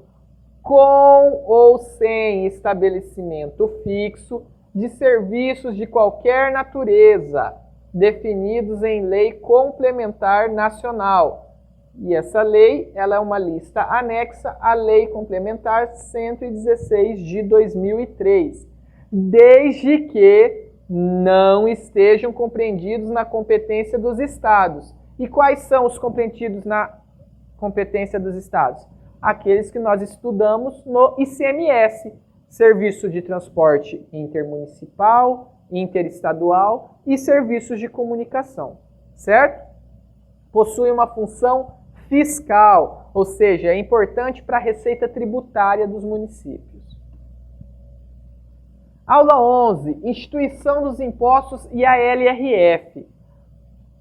com ou sem estabelecimento fixo de serviços de qualquer natureza, definidos em lei complementar nacional. E essa lei, ela é uma lista anexa à Lei Complementar 116 de 2003, desde que não estejam compreendidos na competência dos estados. E quais são os compreendidos na competência dos estados? Aqueles que nós estudamos no ICMS, Serviço de Transporte Intermunicipal, Interestadual e Serviços de Comunicação, certo? Possui uma função fiscal, ou seja, é importante para a receita tributária dos municípios. Aula 11. Instituição dos impostos e a LRF.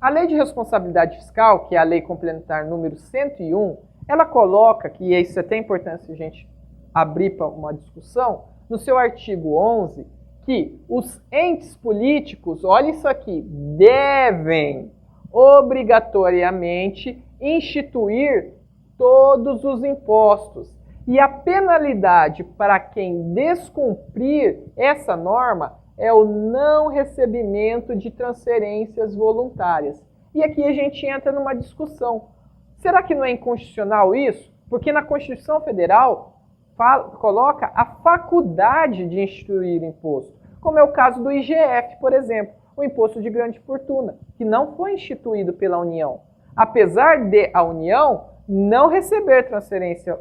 A Lei de Responsabilidade Fiscal, que é a Lei Complementar número 101, ela coloca, que isso é até importante se a gente abrir para uma discussão, no seu artigo 11, que os entes políticos, olha isso aqui, devem obrigatoriamente instituir todos os impostos. E a penalidade para quem descumprir essa norma é o não recebimento de transferências voluntárias. E aqui a gente entra numa discussão. Será que não é inconstitucional isso? Porque na Constituição Federal coloca a faculdade de instituir imposto, como é o caso do IGF, por exemplo, o Imposto de Grande Fortuna, que não foi instituído pela União. Apesar de a União não receber transferência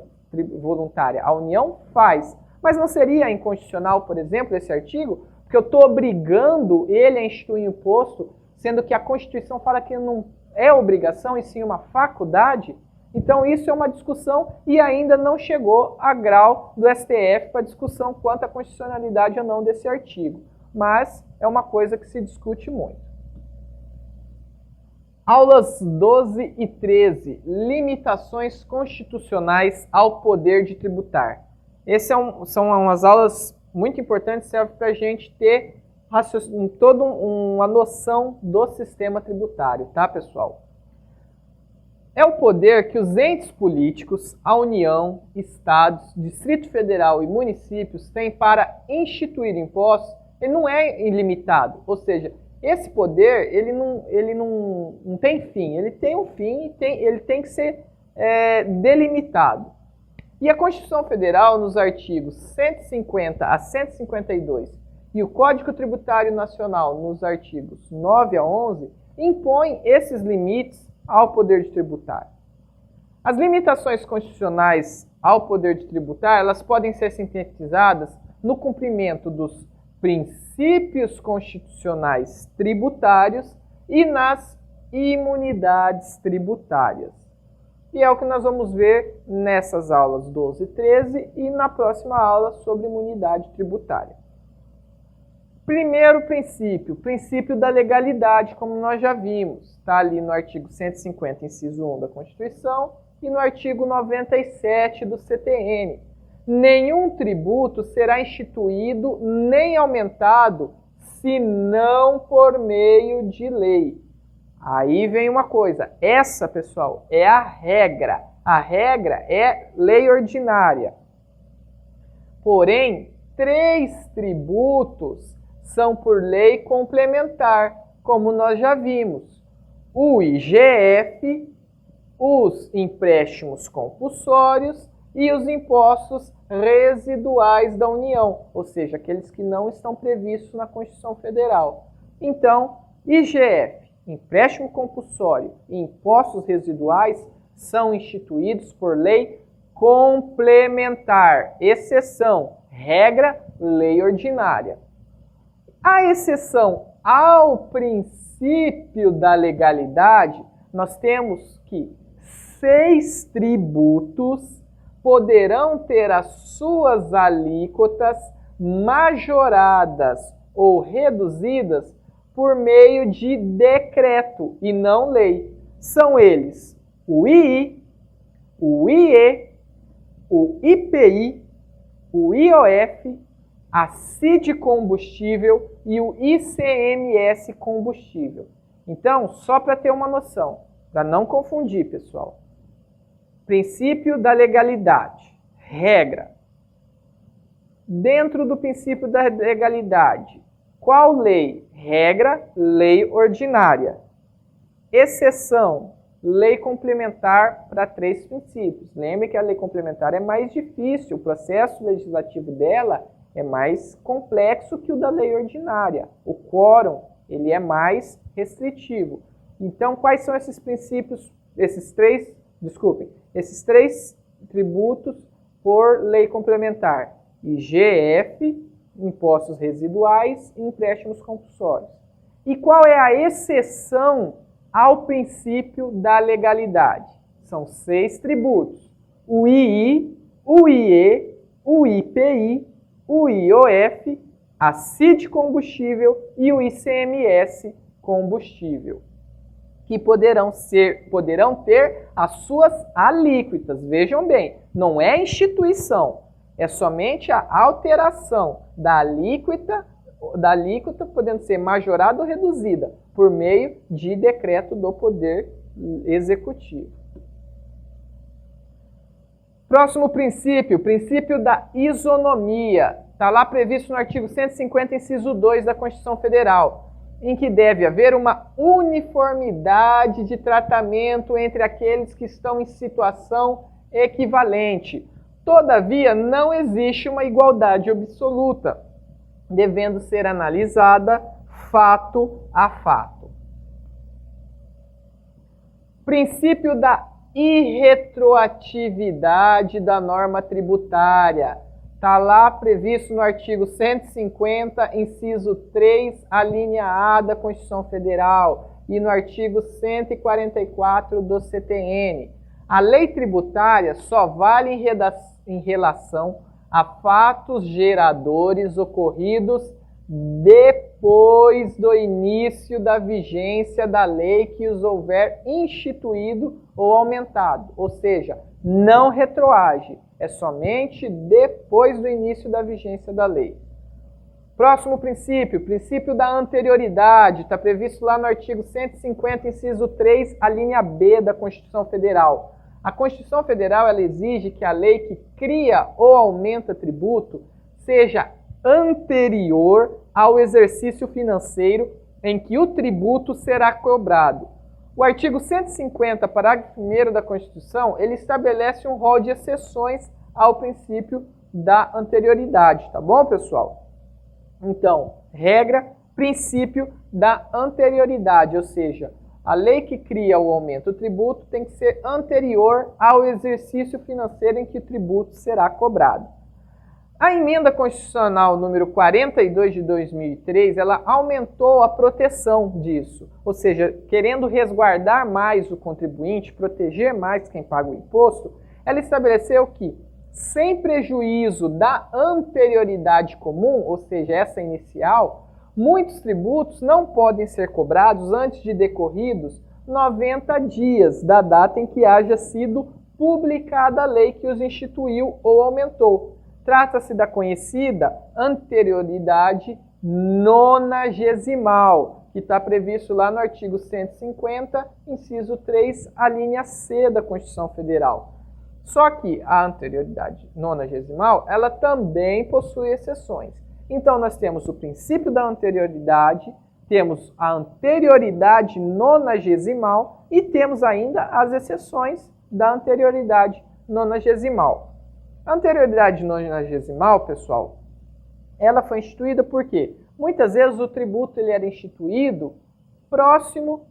voluntária, a União faz. Mas não seria inconstitucional, por exemplo, esse artigo? Porque eu estou obrigando ele a instituir imposto, sendo que a Constituição fala que não é obrigação e sim uma faculdade. Então isso é uma discussão e ainda não chegou a grau do STF para discussão quanto à constitucionalidade ou não desse artigo. Mas é uma coisa que se discute muito. Aulas 12 e 13. Limitações constitucionais ao poder de tributar. São umas aulas muito importantes, servem para a gente ter toda uma noção do sistema tributário, tá, pessoal? É o poder que os entes políticos, a União, Estados, Distrito Federal e municípios têm para instituir impostos. Ele não é ilimitado, ou seja, esse poder ele não tem fim, ele tem um fim e ele tem que ser delimitado. E a Constituição Federal, nos artigos 150 a 152 e o Código Tributário Nacional, nos artigos 9 a 11, impõem esses limites ao poder de tributar. As limitações constitucionais ao poder de tributar, elas podem ser sintetizadas no cumprimento dos princípios constitucionais tributários e nas imunidades tributárias. E é o que nós vamos ver nessas aulas 12 e 13 e na próxima aula sobre imunidade tributária. Primeiro princípio, princípio da legalidade, como nós já vimos, está ali no artigo 150, inciso 1 da Constituição e no artigo 97 do CTN. Nenhum tributo será instituído nem aumentado senão por meio de lei. Aí vem uma coisa, essa, pessoal, é a regra. A regra é lei ordinária. Porém, 3 tributos são por lei complementar, como nós já vimos. O IGF, os empréstimos compulsórios e os impostos residuais da União, ou seja, aqueles que não estão previstos na Constituição Federal. Então, IGF, empréstimo compulsório e impostos residuais são instituídos por lei complementar, exceção, regra, lei ordinária. A exceção ao princípio da legalidade, nós temos que 6 tributos poderão ter as suas alíquotas majoradas ou reduzidas por meio de decreto e não lei. São eles o II, o IE, o IPI, o IOF, a CID combustível e o ICMS combustível. Então, só para ter uma noção, para não confundir, pessoal. Princípio da legalidade. Regra. Dentro do princípio da legalidade, qual lei? Regra, lei ordinária. Exceção, lei complementar para 3 princípios. Lembre que a lei complementar é mais difícil, o processo legislativo dela é mais complexo que o da lei ordinária. O quórum, ele é mais restritivo. Então, quais são esses princípios, esses três tributos por lei complementar? IGF, impostos residuais e empréstimos compulsórios. E qual é a exceção ao princípio da legalidade? São 6 tributos. O II, o IE, o IPI, o IOF, a CID combustível e o ICMS combustível, que poderão ter as suas alíquotas. Vejam bem, não é instituição, é somente a alteração da alíquota podendo ser majorada ou reduzida por meio de decreto do Poder Executivo. Próximo princípio, princípio da isonomia. Está lá previsto no artigo 150, inciso 2 da Constituição Federal, em que deve haver uma uniformidade de tratamento entre aqueles que estão em situação equivalente. Todavia, não existe uma igualdade absoluta, devendo ser analisada fato a fato. Princípio da irretroatividade da norma tributária. Está lá previsto no artigo 150, inciso 3, a linha A da Constituição Federal e no artigo 144 do CTN. A lei tributária só vale em relação a fatos geradores ocorridos depois do início da vigência da lei que os houver instituído ou aumentado, ou seja, não retroage, é somente depois do início da vigência da lei. Próximo princípio, princípio da anterioridade, está previsto lá no artigo 150, inciso 3, a linha B da Constituição Federal. A Constituição Federal ela exige que a lei que cria ou aumenta tributo seja anterior ao exercício financeiro em que o tributo será cobrado. O artigo 150, parágrafo 1º da Constituição, ele estabelece um rol de exceções ao princípio da anterioridade, tá bom, pessoal? Então, regra, princípio da anterioridade, ou seja, a lei que cria ou aumenta o tributo tem que ser anterior ao exercício financeiro em que o tributo será cobrado. A emenda constitucional número 42 de 2003, ela aumentou a proteção disso, ou seja, querendo resguardar mais o contribuinte, proteger mais quem paga o imposto, ela estabeleceu que, sem prejuízo da anterioridade comum, ou seja, essa inicial, muitos tributos não podem ser cobrados antes de decorridos 90 dias da data em que haja sido publicada a lei que os instituiu ou aumentou. Trata-se da conhecida anterioridade nonagesimal, que está previsto lá no artigo 150, inciso 3, a linha C da Constituição Federal. Só que a anterioridade nonagesimal, ela também possui exceções. Então, nós temos o princípio da anterioridade, temos a anterioridade nonagesimal e temos ainda as exceções da anterioridade nonagesimal. A anterioridade nonagesimal, pessoal, ela foi instituída por quê? Muitas vezes o tributo ele era instituído próximo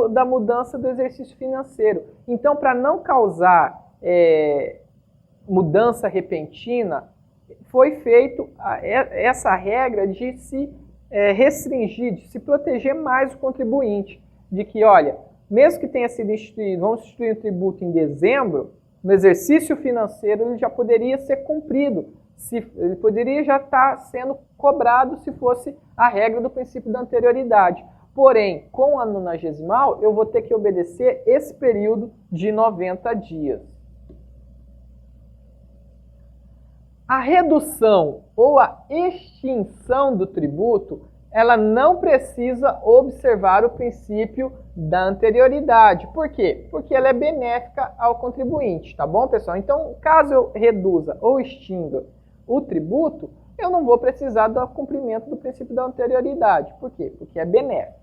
da mudança do exercício financeiro. Então, para não causar mudança repentina, foi feito essa regra de se restringir, de se proteger mais o contribuinte, de que, olha, mesmo que tenha sido instituído, vamos instituir o tributo em dezembro, no exercício financeiro ele já poderia ser cumprido, ele poderia já estar sendo cobrado se fosse a regra do princípio da anterioridade. Porém, com a nonagesimal, eu vou ter que obedecer esse período de 90 dias. A redução ou a extinção do tributo, ela não precisa observar o princípio da anterioridade. Por quê? Porque ela é benéfica ao contribuinte, tá bom, pessoal? Então, caso eu reduza ou extinga o tributo, eu não vou precisar do cumprimento do princípio da anterioridade. Por quê? Porque é benéfico.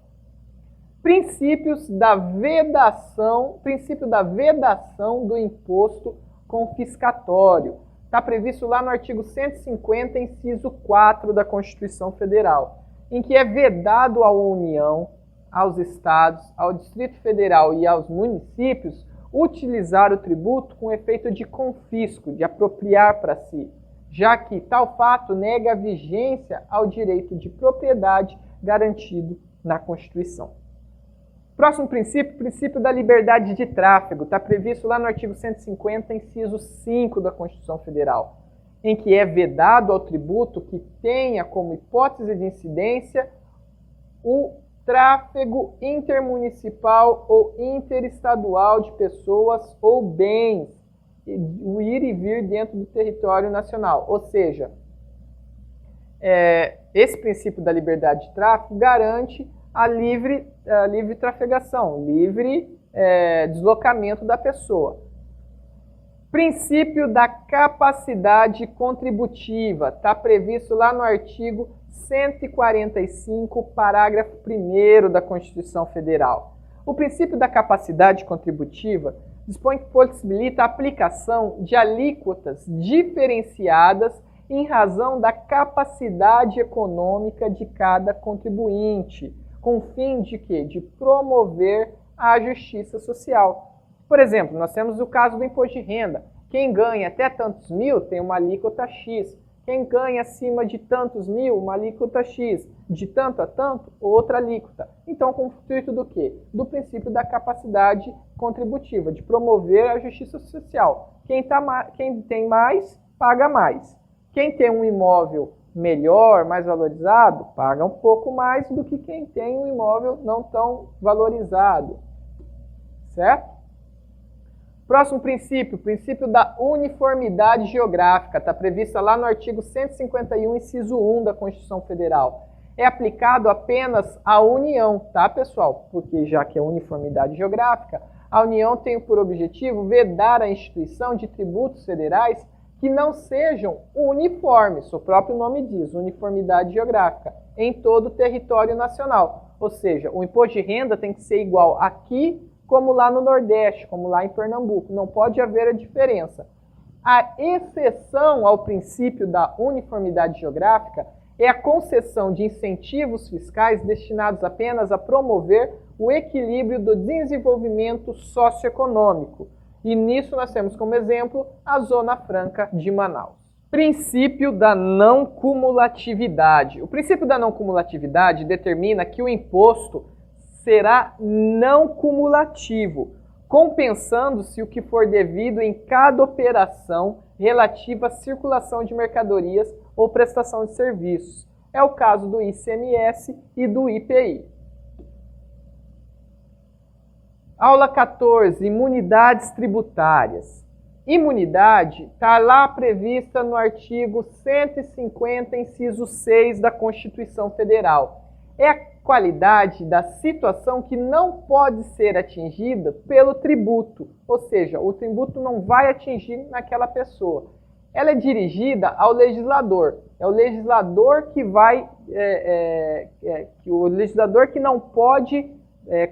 Princípio da vedação do imposto confiscatório. Está previsto lá no artigo 150, inciso 4 da Constituição Federal, em que é vedado à União, aos estados, ao Distrito Federal e aos municípios utilizar o tributo com efeito de confisco, de apropriar para si, já que tal fato nega a vigência ao direito de propriedade garantido na Constituição. Próximo princípio, princípio da liberdade de tráfego, está previsto lá no artigo 150, inciso 5 da Constituição Federal, em que é vedado ao tributo que tenha como hipótese de incidência o tráfego intermunicipal ou interestadual de pessoas ou bens, o ir e vir dentro do território nacional. Ou seja, esse princípio da liberdade de tráfego garante a livre trafegação, livre deslocamento da pessoa. Princípio da capacidade contributiva, está previsto lá no artigo 145, parágrafo 1º da Constituição Federal. O princípio da capacidade contributiva dispõe que possibilita a aplicação de alíquotas diferenciadas em razão da capacidade econômica de cada contribuinte, com o fim de quê? De promover a justiça social. Por exemplo, nós temos o caso do imposto de renda. Quem ganha até tantos mil tem uma alíquota X. Quem ganha acima de tantos mil, uma alíquota X. De tanto a tanto, outra alíquota. Então, com o intuito do quê? Do princípio da capacidade contributiva, de promover a justiça social. Quem tem mais, paga mais. Quem tem um imóvel melhor, mais valorizado, paga um pouco mais do que quem tem um imóvel não tão valorizado. Certo? Próximo princípio, princípio da uniformidade geográfica, está prevista lá no artigo 151, inciso 1 da Constituição Federal. É aplicado apenas à União, tá, pessoal? Porque já que é uniformidade geográfica, a União tem por objetivo vedar a instituição de tributos federais que não sejam uniformes, o próprio nome diz, uniformidade geográfica, em todo o território nacional. Ou seja, o imposto de renda tem que ser igual aqui como lá no Nordeste, como lá em Pernambuco. Não pode haver a diferença. A exceção ao princípio da uniformidade geográfica é a concessão de incentivos fiscais destinados apenas a promover o equilíbrio do desenvolvimento socioeconômico. E nisso nós temos como exemplo a Zona Franca de Manaus. Princípio da não cumulatividade. O princípio da não cumulatividade determina que o imposto será não cumulativo, compensando-se o que for devido em cada operação relativa à circulação de mercadorias ou prestação de serviços. É o caso do ICMS e do IPI. Aula 14, imunidades tributárias. Imunidade está lá prevista no artigo 150, inciso 6 da Constituição Federal. É a qualidade da situação que não pode ser atingida pelo tributo, ou seja, o tributo não vai atingir naquela pessoa. Ela é dirigida ao legislador. É o legislador que vai, o legislador que não pode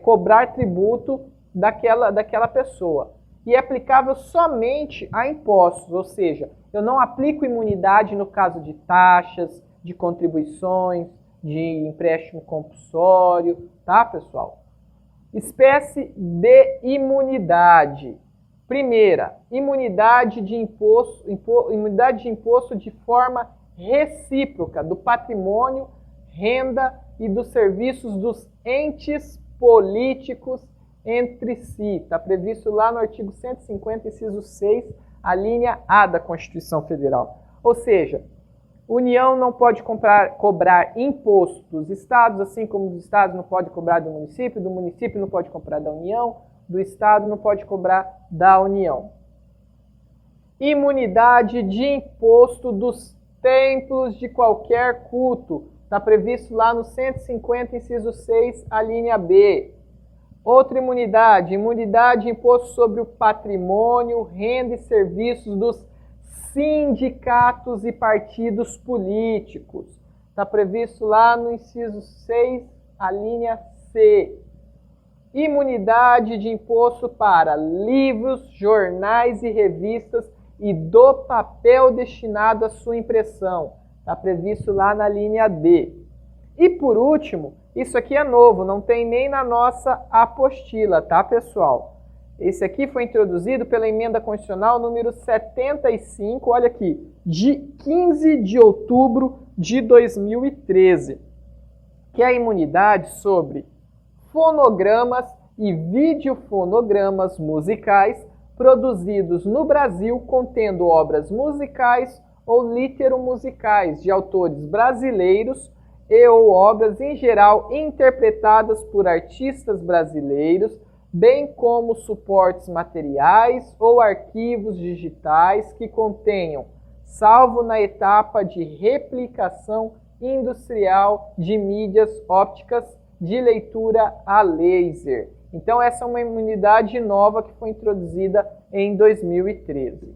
cobrar tributo daquela pessoa. e é aplicável somente a impostos, ou seja, eu não aplico imunidade no caso de taxas, de contribuições, de empréstimo compulsório, tá, pessoal? Espécie de imunidade. Primeira, imunidade de imposto de forma recíproca do patrimônio, renda e dos serviços dos entes políticos entre si. Está previsto lá no artigo 150, inciso 6, a linha A da Constituição Federal. Ou seja, União não pode cobrar imposto dos estados, assim como os estados não podem cobrar do município não pode cobrar da União, do estado não pode cobrar da União. Imunidade de imposto dos templos de qualquer culto. Está previsto lá no 150, inciso 6, a linha B. Outra imunidade, imunidade de imposto sobre o patrimônio, renda e serviços dos sindicatos e partidos políticos. Está previsto lá no inciso 6, a linha C. Imunidade de imposto para livros, jornais e revistas e do papel destinado à sua impressão. Está previsto lá na linha D. E por último, isso aqui é novo, não tem nem na nossa apostila, tá, pessoal? Esse aqui foi introduzido pela Emenda Constitucional número 75, olha aqui, de 15 de outubro de 2013, que é a imunidade sobre fonogramas e videofonogramas musicais produzidos no Brasil contendo obras musicais ou literomusicais de autores brasileiros e ou obras em geral interpretadas por artistas brasileiros, bem como suportes materiais ou arquivos digitais que contenham, salvo na etapa de replicação industrial de mídias ópticas de leitura a laser. Então essa é uma imunidade nova que foi introduzida em 2013.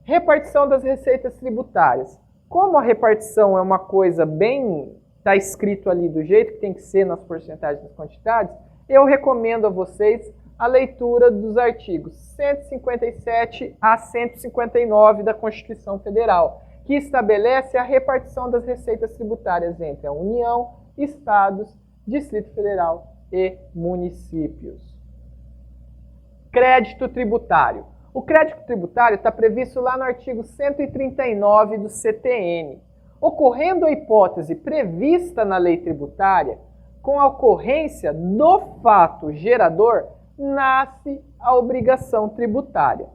Repartição das receitas tributárias. Como a repartição é uma coisa bem, está escrito ali do jeito que tem que ser nas porcentagens das quantidades, eu recomendo a vocês a leitura dos artigos 157 a 159 da Constituição Federal, que estabelece a repartição das receitas tributárias entre a União, Estados, Distrito Federal e municípios. Crédito tributário. O crédito tributário está previsto lá no artigo 139 do CTN. Ocorrendo a hipótese prevista na lei tributária, com a ocorrência do fato gerador, nasce a obrigação tributária.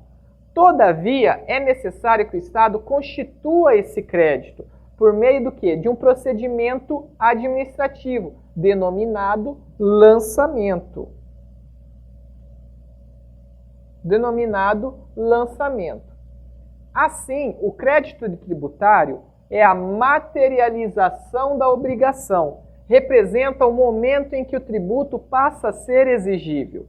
Todavia, é necessário que o Estado constitua esse crédito por meio do quê? De um procedimento administrativo, denominado lançamento. Assim, o crédito tributário é a materialização da obrigação, representa o momento em que o tributo passa a ser exigível.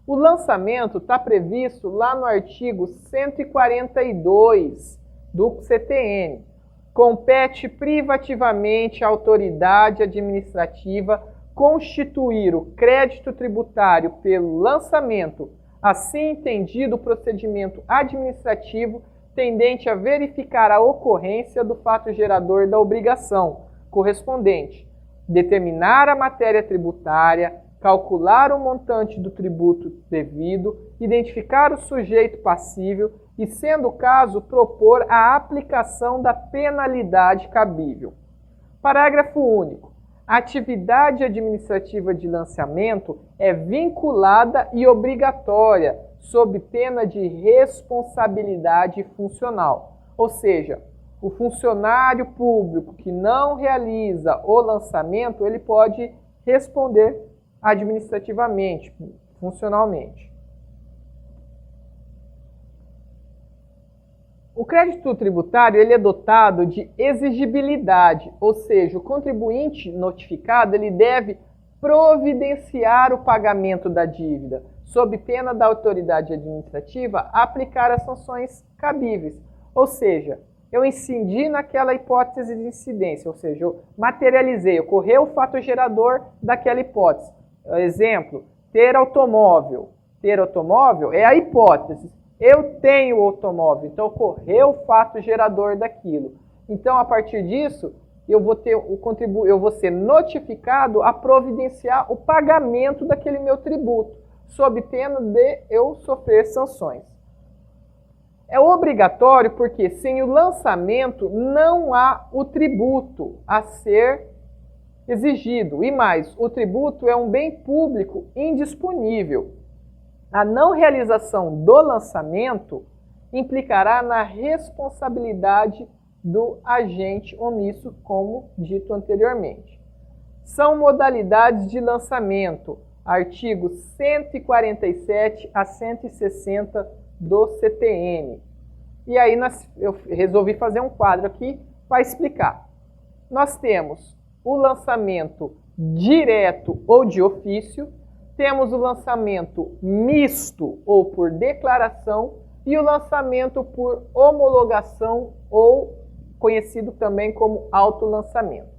O lançamento está previsto lá no artigo 142 do CTN. Compete privativamente à autoridade administrativa constituir o crédito tributário pelo lançamento, assim entendido o procedimento administrativo tendente a verificar a ocorrência do fato gerador da obrigação correspondente, determinar a matéria tributária, calcular o montante do tributo devido, identificar o sujeito passível e, sendo o caso, propor a aplicação da penalidade cabível. Parágrafo único. A atividade administrativa de lançamento é vinculada e obrigatória, sob pena de responsabilidade funcional. Ou seja, o funcionário público que não realiza o lançamento, ele pode responder administrativamente, funcionalmente. O crédito tributário ele é dotado de exigibilidade, ou seja, o contribuinte notificado ele deve providenciar o pagamento da dívida, sob pena da autoridade administrativa aplicar as sanções cabíveis. Ou seja, eu incidi naquela hipótese de incidência, ou seja, eu materializei, ocorreu o fato gerador daquela hipótese. Exemplo, ter automóvel. ter automóvel é a hipótese. Eu tenho automóvel, então ocorreu o fato gerador daquilo. Então, a partir disso, eu vou ser notificado a providenciar o pagamento daquele meu tributo, sob pena de eu sofrer sanções. É obrigatório porque sem o lançamento não há o tributo a ser exigido. E mais, o tributo é um bem público indisponível. A não realização do lançamento implicará na responsabilidade do agente omisso, como dito anteriormente. São modalidades de lançamento, artigos 147 a 160 do CTN. E aí eu resolvi fazer um quadro aqui para explicar. Nós temos o lançamento direto ou de ofício, temos o lançamento misto ou por declaração e o lançamento por homologação ou conhecido também como autolançamento.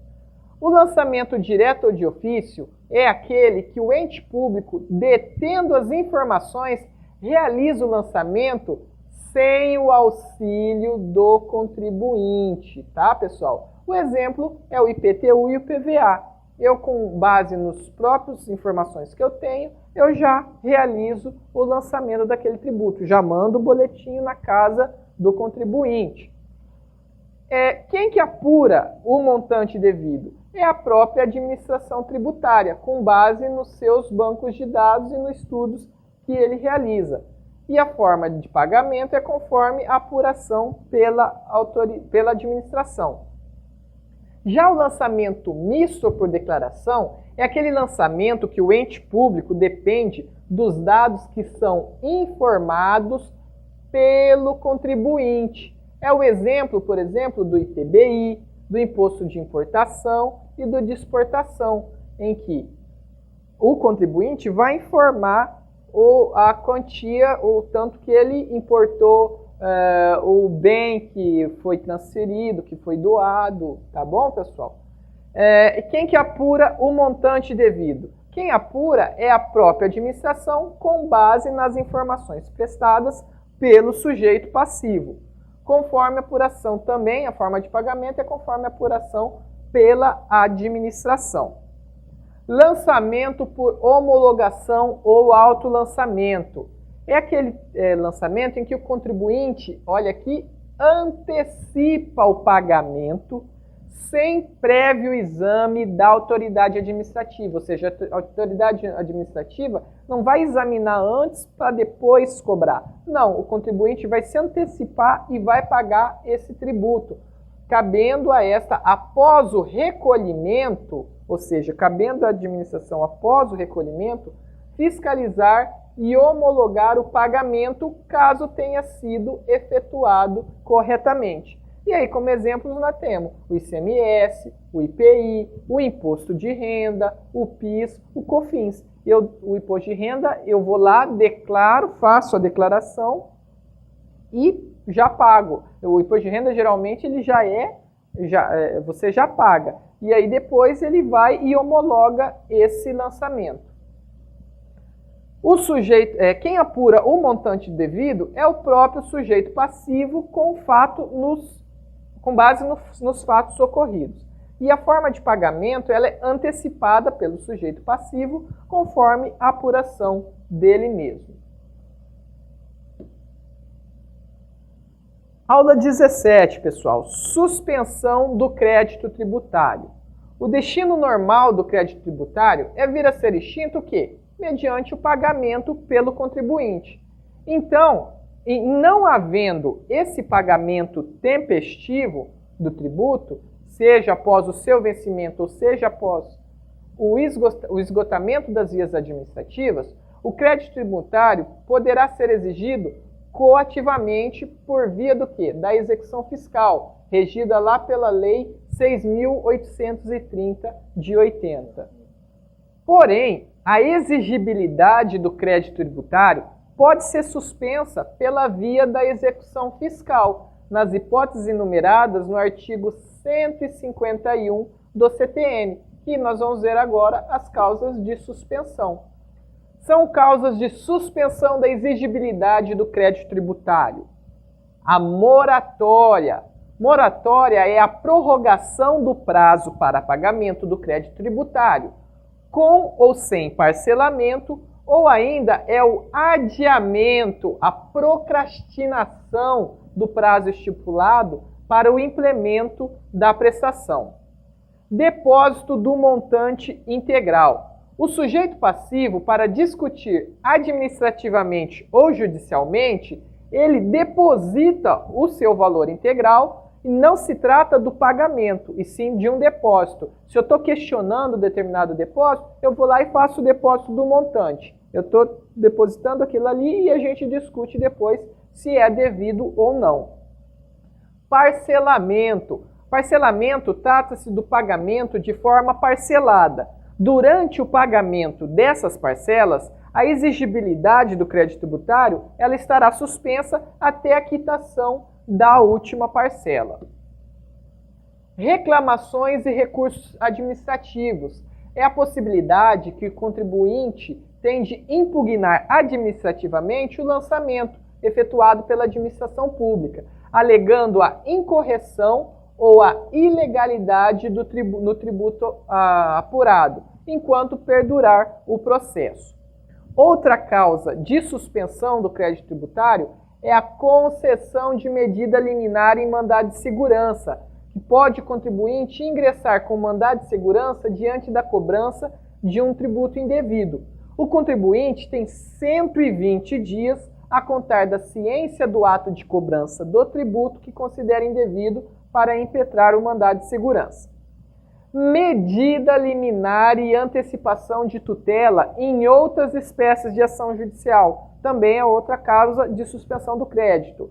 O lançamento direto ou de ofício é aquele que o ente público, detendo as informações, realiza o lançamento sem o auxílio do contribuinte, tá, pessoal? O exemplo é o IPTU e o PVA. Eu, com base nas próprias informações que eu tenho, eu já realizo o lançamento daquele tributo, já mando o boletim na casa do contribuinte. Quem que apura o montante devido? É a própria administração tributária, com base nos seus bancos de dados e nos estudos que ele realiza. E a forma de pagamento é conforme a apuração pela administração. Já o lançamento misto por declaração é aquele lançamento que o ente público depende dos dados que são informados pelo contribuinte. É o exemplo, por exemplo, do ITBI, do Imposto de Importação e do de Exportação, em que o contribuinte vai informar a quantia, o tanto que ele importou, o bem que foi transferido, que foi doado, tá bom, pessoal? E quem que apura o montante devido? Quem apura é a própria administração com base nas informações prestadas pelo sujeito passivo. Conforme a apuração também, a forma de pagamento é conforme a apuração pela administração. Lançamento por homologação ou autolançamento. É aquele lançamento em que o contribuinte, olha aqui, antecipa o pagamento sem prévio exame da autoridade administrativa. Ou seja, a autoridade administrativa não vai examinar antes para depois cobrar. Não, o contribuinte vai se antecipar e vai pagar esse tributo, cabendo a esta, após o recolhimento, ou seja, cabendo à administração, após o recolhimento, fiscalizar e homologar o pagamento caso tenha sido efetuado corretamente. E aí, como exemplos, nós temos o ICMS, o IPI, o Imposto de Renda, o PIS, o COFINS. O Imposto de Renda, eu vou lá, declaro, faço a declaração e já pago. O Imposto de Renda, geralmente, ele você já paga. E aí, depois, ele vai e homologa esse lançamento. O sujeito, quem apura o montante devido é o próprio sujeito passivo com base nos fatos ocorridos. E a forma de pagamento ela é antecipada pelo sujeito passivo conforme a apuração dele mesmo. Aula 17, pessoal. Suspensão do crédito tributário. O destino normal do crédito tributário é vir a ser extinto o quê? Mediante o pagamento pelo contribuinte. Então, não havendo esse pagamento tempestivo do tributo, seja após o seu vencimento ou seja após o esgotamento das vias administrativas, o crédito tributário poderá ser exigido coativamente por via do quê? Da execução fiscal, regida lá pela Lei 6.830 de 80. Porém, a exigibilidade do crédito tributário pode ser suspensa pela via da execução fiscal, nas hipóteses enumeradas no artigo 151 do CTN, que nós vamos ver agora as causas de suspensão. são causas de suspensão da exigibilidade do crédito tributário. A moratória. Moratória é a prorrogação do prazo para pagamento do crédito tributário, com ou sem parcelamento, ou ainda é o adiamento, a procrastinação do prazo estipulado para o implemento da prestação. Depósito do montante integral. O sujeito passivo, para discutir administrativamente ou judicialmente, ele deposita o seu valor integral e não se trata do pagamento, e sim de um depósito. Se eu estou questionando determinado depósito, eu vou lá e faço o depósito do montante. Eu estou depositando aquilo ali e a gente discute depois se é devido ou não. Parcelamento. Parcelamento trata-se do pagamento de forma parcelada. Durante o pagamento dessas parcelas, a exigibilidade do crédito tributário ela estará suspensa até a quitação da última parcela. Reclamações e recursos administrativos. É a possibilidade que o contribuinte tem de impugnar administrativamente o lançamento efetuado pela administração pública, alegando a incorreção ou a ilegalidade no tributo apurado, enquanto perdurar o processo. Outra causa de suspensão do crédito tributário é a concessão de medida liminar em mandado de segurança, que pode o contribuinte ingressar com mandado de segurança diante da cobrança de um tributo indevido. O contribuinte tem 120 dias a contar da ciência do ato de cobrança do tributo que considera indevido para impetrar o mandado de segurança. Medida liminar e antecipação de tutela em outras espécies de ação judicial. Também é outra causa de suspensão do crédito.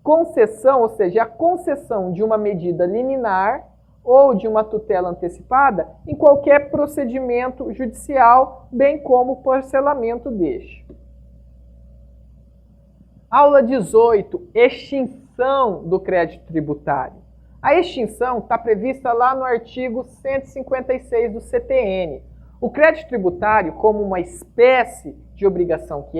Concessão, ou seja, a concessão de uma medida liminar ou de uma tutela antecipada em qualquer procedimento judicial, bem como o parcelamento deste. Aula 18. Extinção do crédito tributário. A extinção está prevista lá no artigo 156 do CTN. O crédito tributário, como uma espécie de obrigação que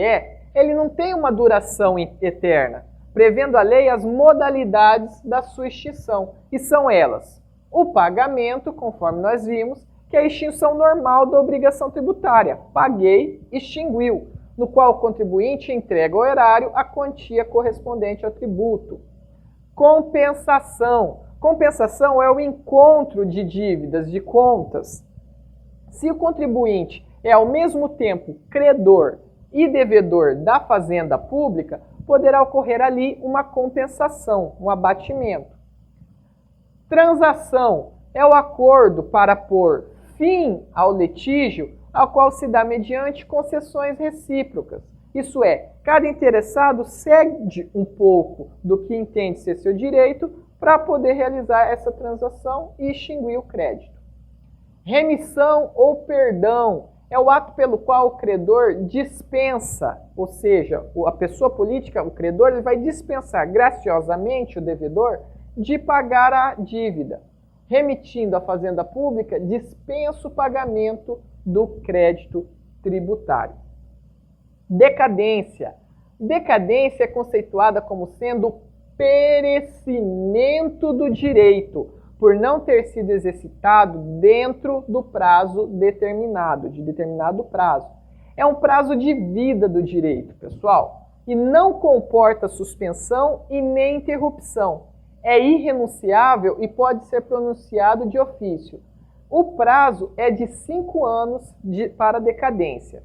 ele não tem uma duração eterna, prevendo a lei as modalidades da sua extinção, e são elas: o pagamento, conforme nós vimos, que é a extinção normal da obrigação tributária, paguei, extinguiu, no qual o contribuinte entrega ao erário a quantia correspondente ao tributo. Compensação. Compensação é o encontro de dívidas, de contas. Se o contribuinte é ao mesmo tempo credor e devedor da fazenda pública, poderá ocorrer ali uma compensação, um abatimento. Transação é o acordo para pôr fim ao litígio, ao qual se dá mediante concessões recíprocas. Isso é, cada interessado cede um pouco do que entende ser seu direito para poder realizar essa transação e extinguir o crédito. Remissão ou perdão é o ato pelo qual o credor dispensa, ou seja, a pessoa política, o credor, ele vai dispensar graciosamente o devedor de pagar a dívida. Remitindo à fazenda pública, dispensa o pagamento do crédito tributário. Decadência. Decadência é conceituada como sendo perecimento do direito, por não ter sido exercitado dentro do prazo determinado, de determinado prazo. É um prazo de vida do direito, pessoal, e não comporta suspensão e nem interrupção. É irrenunciável e pode ser pronunciado de ofício. O prazo é de 5 anos para decadência.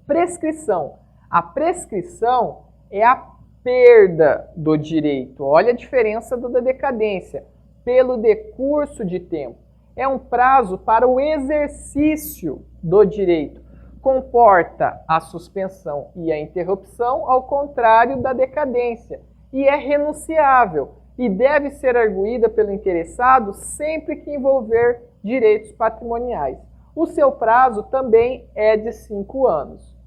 Prescrição. A prescrição é a perda do direito. Olha a diferença da decadência. Pelo decurso de tempo. É um prazo para o exercício do direito. Comporta a suspensão e a interrupção, ao contrário da decadência. E é renunciável e deve ser arguída pelo interessado sempre que envolver direitos patrimoniais. O seu prazo também é de 5 anos.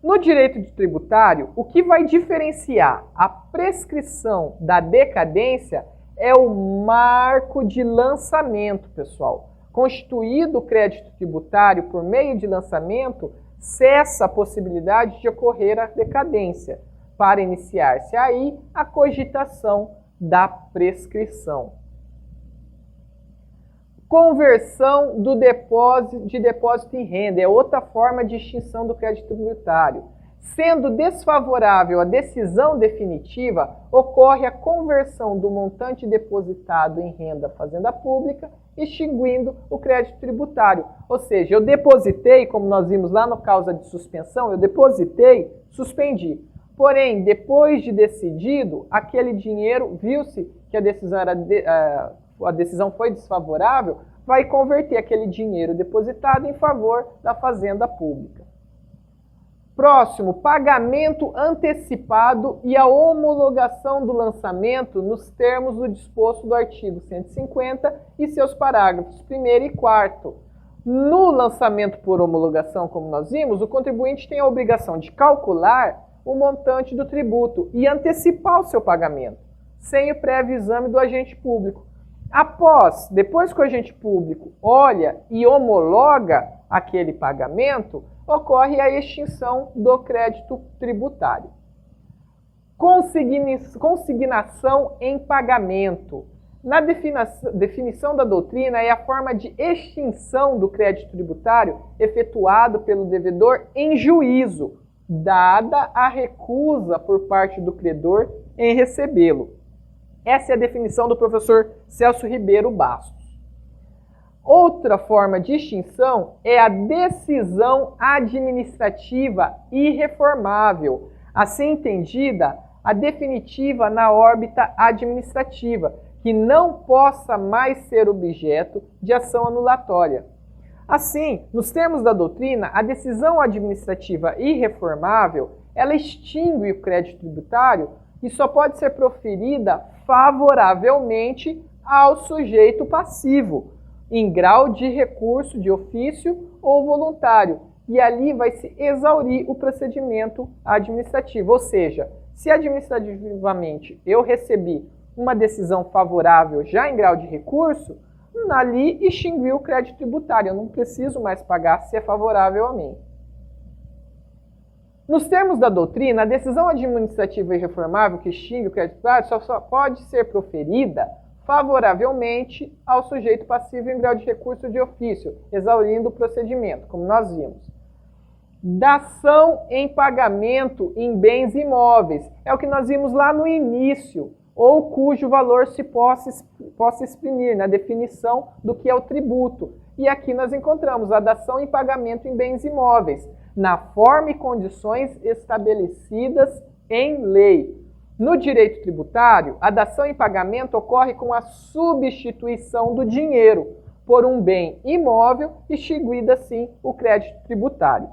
No direito tributário, o que vai diferenciar a prescrição da decadência é o marco de lançamento, pessoal. constituído o crédito tributário por meio de lançamento, cessa a possibilidade de ocorrer a decadência, para iniciar-se aí a cogitação da prescrição. Conversão de depósito em renda é outra forma de extinção do crédito tributário. Sendo desfavorável a decisão definitiva, ocorre a conversão do montante depositado em renda fazenda pública, extinguindo o crédito tributário. Ou seja, eu depositei, como nós vimos lá no causa de suspensão, eu depositei, suspendi. Porém, depois de decidido, aquele dinheiro, viu-se que a decisão foi desfavorável, vai converter aquele dinheiro depositado em favor da fazenda pública. Próximo, pagamento antecipado e a homologação do lançamento nos termos do disposto do artigo 150 e seus parágrafos 1º e 4º. No lançamento por homologação, como nós vimos, o contribuinte tem a obrigação de calcular o montante do tributo e antecipar o seu pagamento, sem o prévio exame do agente público. Depois que o agente público olha e homologa aquele pagamento, ocorre a extinção do crédito tributário. Consignação em pagamento. Na definição da doutrina, é a forma de extinção do crédito tributário efetuado pelo devedor em juízo, dada a recusa por parte do credor em recebê-lo. Essa é a definição do professor Celso Ribeiro Bastos. Outra forma de extinção é a decisão administrativa irreformável, assim entendida a definitiva na órbita administrativa, que não possa mais ser objeto de ação anulatória. Assim, nos termos da doutrina, a decisão administrativa irreformável, ela extingue o crédito tributário e só pode ser proferida favoravelmente ao sujeito passivo, em grau de recurso de ofício ou voluntário, e ali vai se exaurir o procedimento administrativo. Ou seja, se administrativamente eu recebi uma decisão favorável já em grau de recurso, ali extinguiu o crédito tributário, eu não preciso mais pagar se é favorável a mim. Nos termos da doutrina, a decisão administrativa irreformável que extingue o crédito tributário só pode ser proferida favoravelmente ao sujeito passivo em grau de recurso de ofício, exaurindo o procedimento, como nós vimos. Dação em pagamento em bens imóveis, é o que nós vimos lá no início, ou cujo valor se possa exprimir na definição do que é o tributo. E aqui nós encontramos a dação em pagamento em bens imóveis, na forma e condições estabelecidas em lei. No direito tributário, a dação em pagamento ocorre com a substituição do dinheiro por um bem imóvel, extinguindo assim o crédito tributário.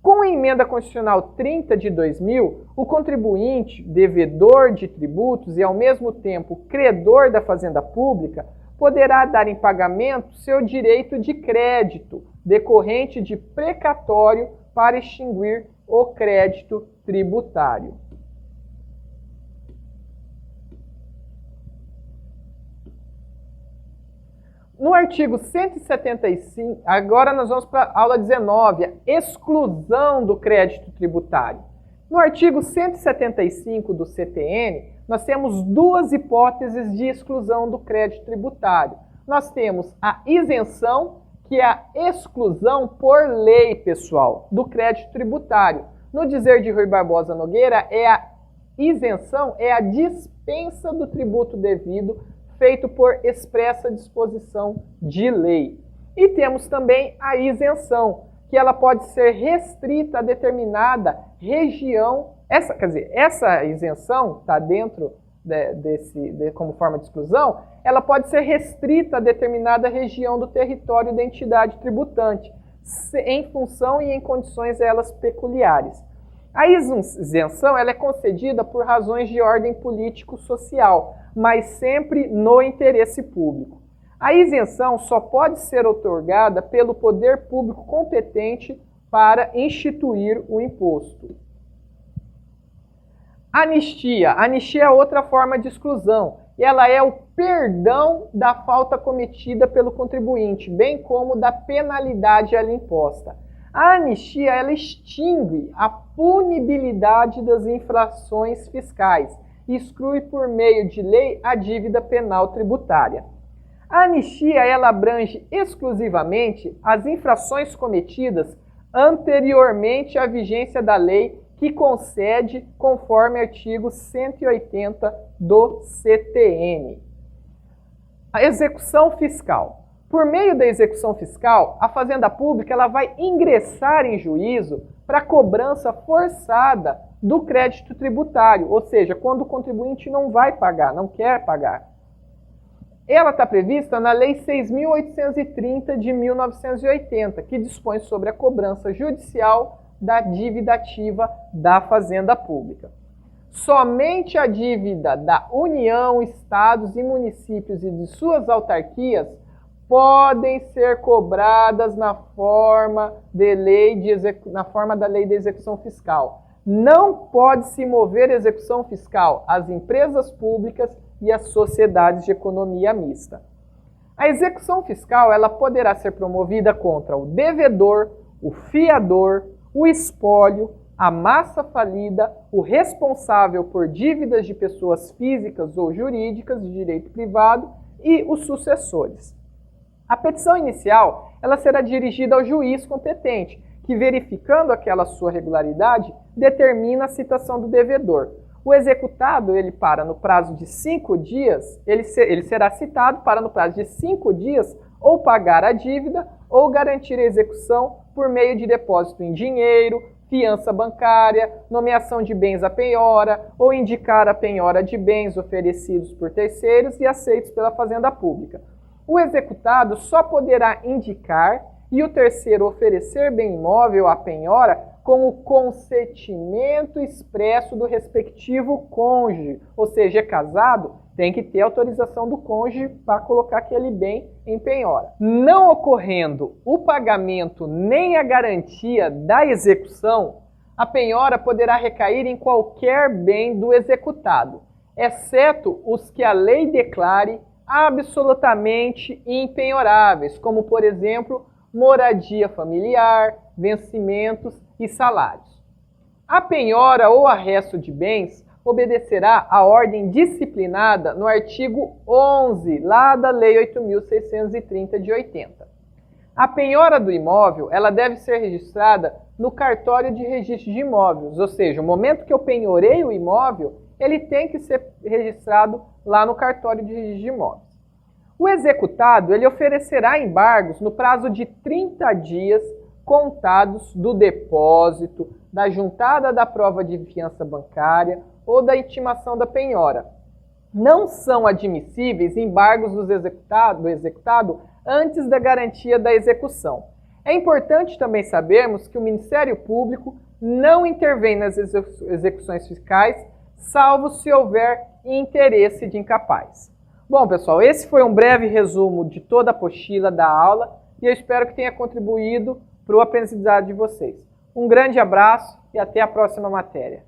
Com a emenda constitucional 30 de 2000, o contribuinte, devedor de tributos e ao mesmo tempo credor da fazenda pública, poderá dar em pagamento seu direito de crédito, decorrente de precatório, para extinguir o crédito tributário. No artigo 175, agora nós vamos para a aula 19, a exclusão do crédito tributário. No artigo 175 do CTN, nós temos duas hipóteses de exclusão do crédito tributário. Nós temos a isenção, que é a exclusão por lei, pessoal, do crédito tributário. No dizer de Rui Barbosa Nogueira, a isenção é a dispensa do tributo devido feito por expressa disposição de lei. E temos também a isenção, que ela pode ser restrita a determinada região. Essa isenção está dentro como forma de exclusão, ela pode ser restrita a determinada região do território da entidade tributante, em função e em condições elas peculiares. A isenção ela é concedida por razões de ordem político-social, mas sempre no interesse público. A isenção só pode ser outorgada pelo poder público competente para instituir o imposto. Anistia. Anistia é outra forma de exclusão, ela é o perdão da falta cometida pelo contribuinte, bem como da penalidade a ele imposta. A anistia ela extingue a punibilidade das infrações fiscais e exclui por meio de lei a dívida penal tributária. A anistia ela abrange exclusivamente as infrações cometidas anteriormente à vigência da lei que concede conforme artigo 180 do CTN. A execução fiscal. Por meio da execução fiscal, a Fazenda Pública ela vai ingressar em juízo para cobrança forçada do crédito tributário, ou seja, quando o contribuinte não vai pagar, não quer pagar. Ela está prevista na Lei 6.830 de 1980, que dispõe sobre a cobrança judicial da dívida ativa da Fazenda Pública. Somente a dívida da União, Estados e municípios e de suas autarquias podem ser cobradas na forma da lei de execução fiscal. Não pode se mover execução fiscal às empresas públicas e às sociedades de economia mista. A execução fiscal ela poderá ser promovida contra o devedor, o fiador, o espólio, a massa falida, o responsável por dívidas de pessoas físicas ou jurídicas de direito privado e os sucessores. A petição inicial ela será dirigida ao juiz competente, que verificando aquela sua regularidade, determina a citação do devedor. O executado, ele para no prazo de 5 dias, ele será citado para no prazo de 5 dias ou pagar a dívida ou garantir a execução por meio de depósito em dinheiro, fiança bancária, nomeação de bens à penhora ou indicar a penhora de bens oferecidos por terceiros e aceitos pela Fazenda Pública. O executado só poderá indicar e o terceiro oferecer bem imóvel à penhora com o consentimento expresso do respectivo cônjuge, ou seja, é casado, tem que ter autorização do cônjuge para colocar aquele bem em penhora. Não ocorrendo o pagamento nem a garantia da execução, a penhora poderá recair em qualquer bem do executado, exceto os que a lei declare absolutamente impenhoráveis, como, por exemplo, moradia familiar, vencimentos e salários. A penhora ou arresto de bens obedecerá à ordem disciplinada no artigo 11, lá da Lei 8.630 de 80. A penhora do imóvel, ela deve ser registrada no cartório de registro de imóveis, ou seja, o momento que eu penhorei o imóvel, ele tem que ser registrado lá no cartório de registro de imóveis. O executado, ele oferecerá embargos no prazo de 30 dias contados do depósito, da juntada da prova de fiança bancária ou da intimação da penhora. Não são admissíveis embargos do executado antes da garantia da execução. É importante também sabermos que o Ministério Público não intervém nas execuções fiscais, salvo se houver interesse de incapaz. Bom, pessoal, esse foi um breve resumo de toda a apostila da aula e eu espero que tenha contribuído para o aprendizado de vocês. Um grande abraço e até a próxima matéria.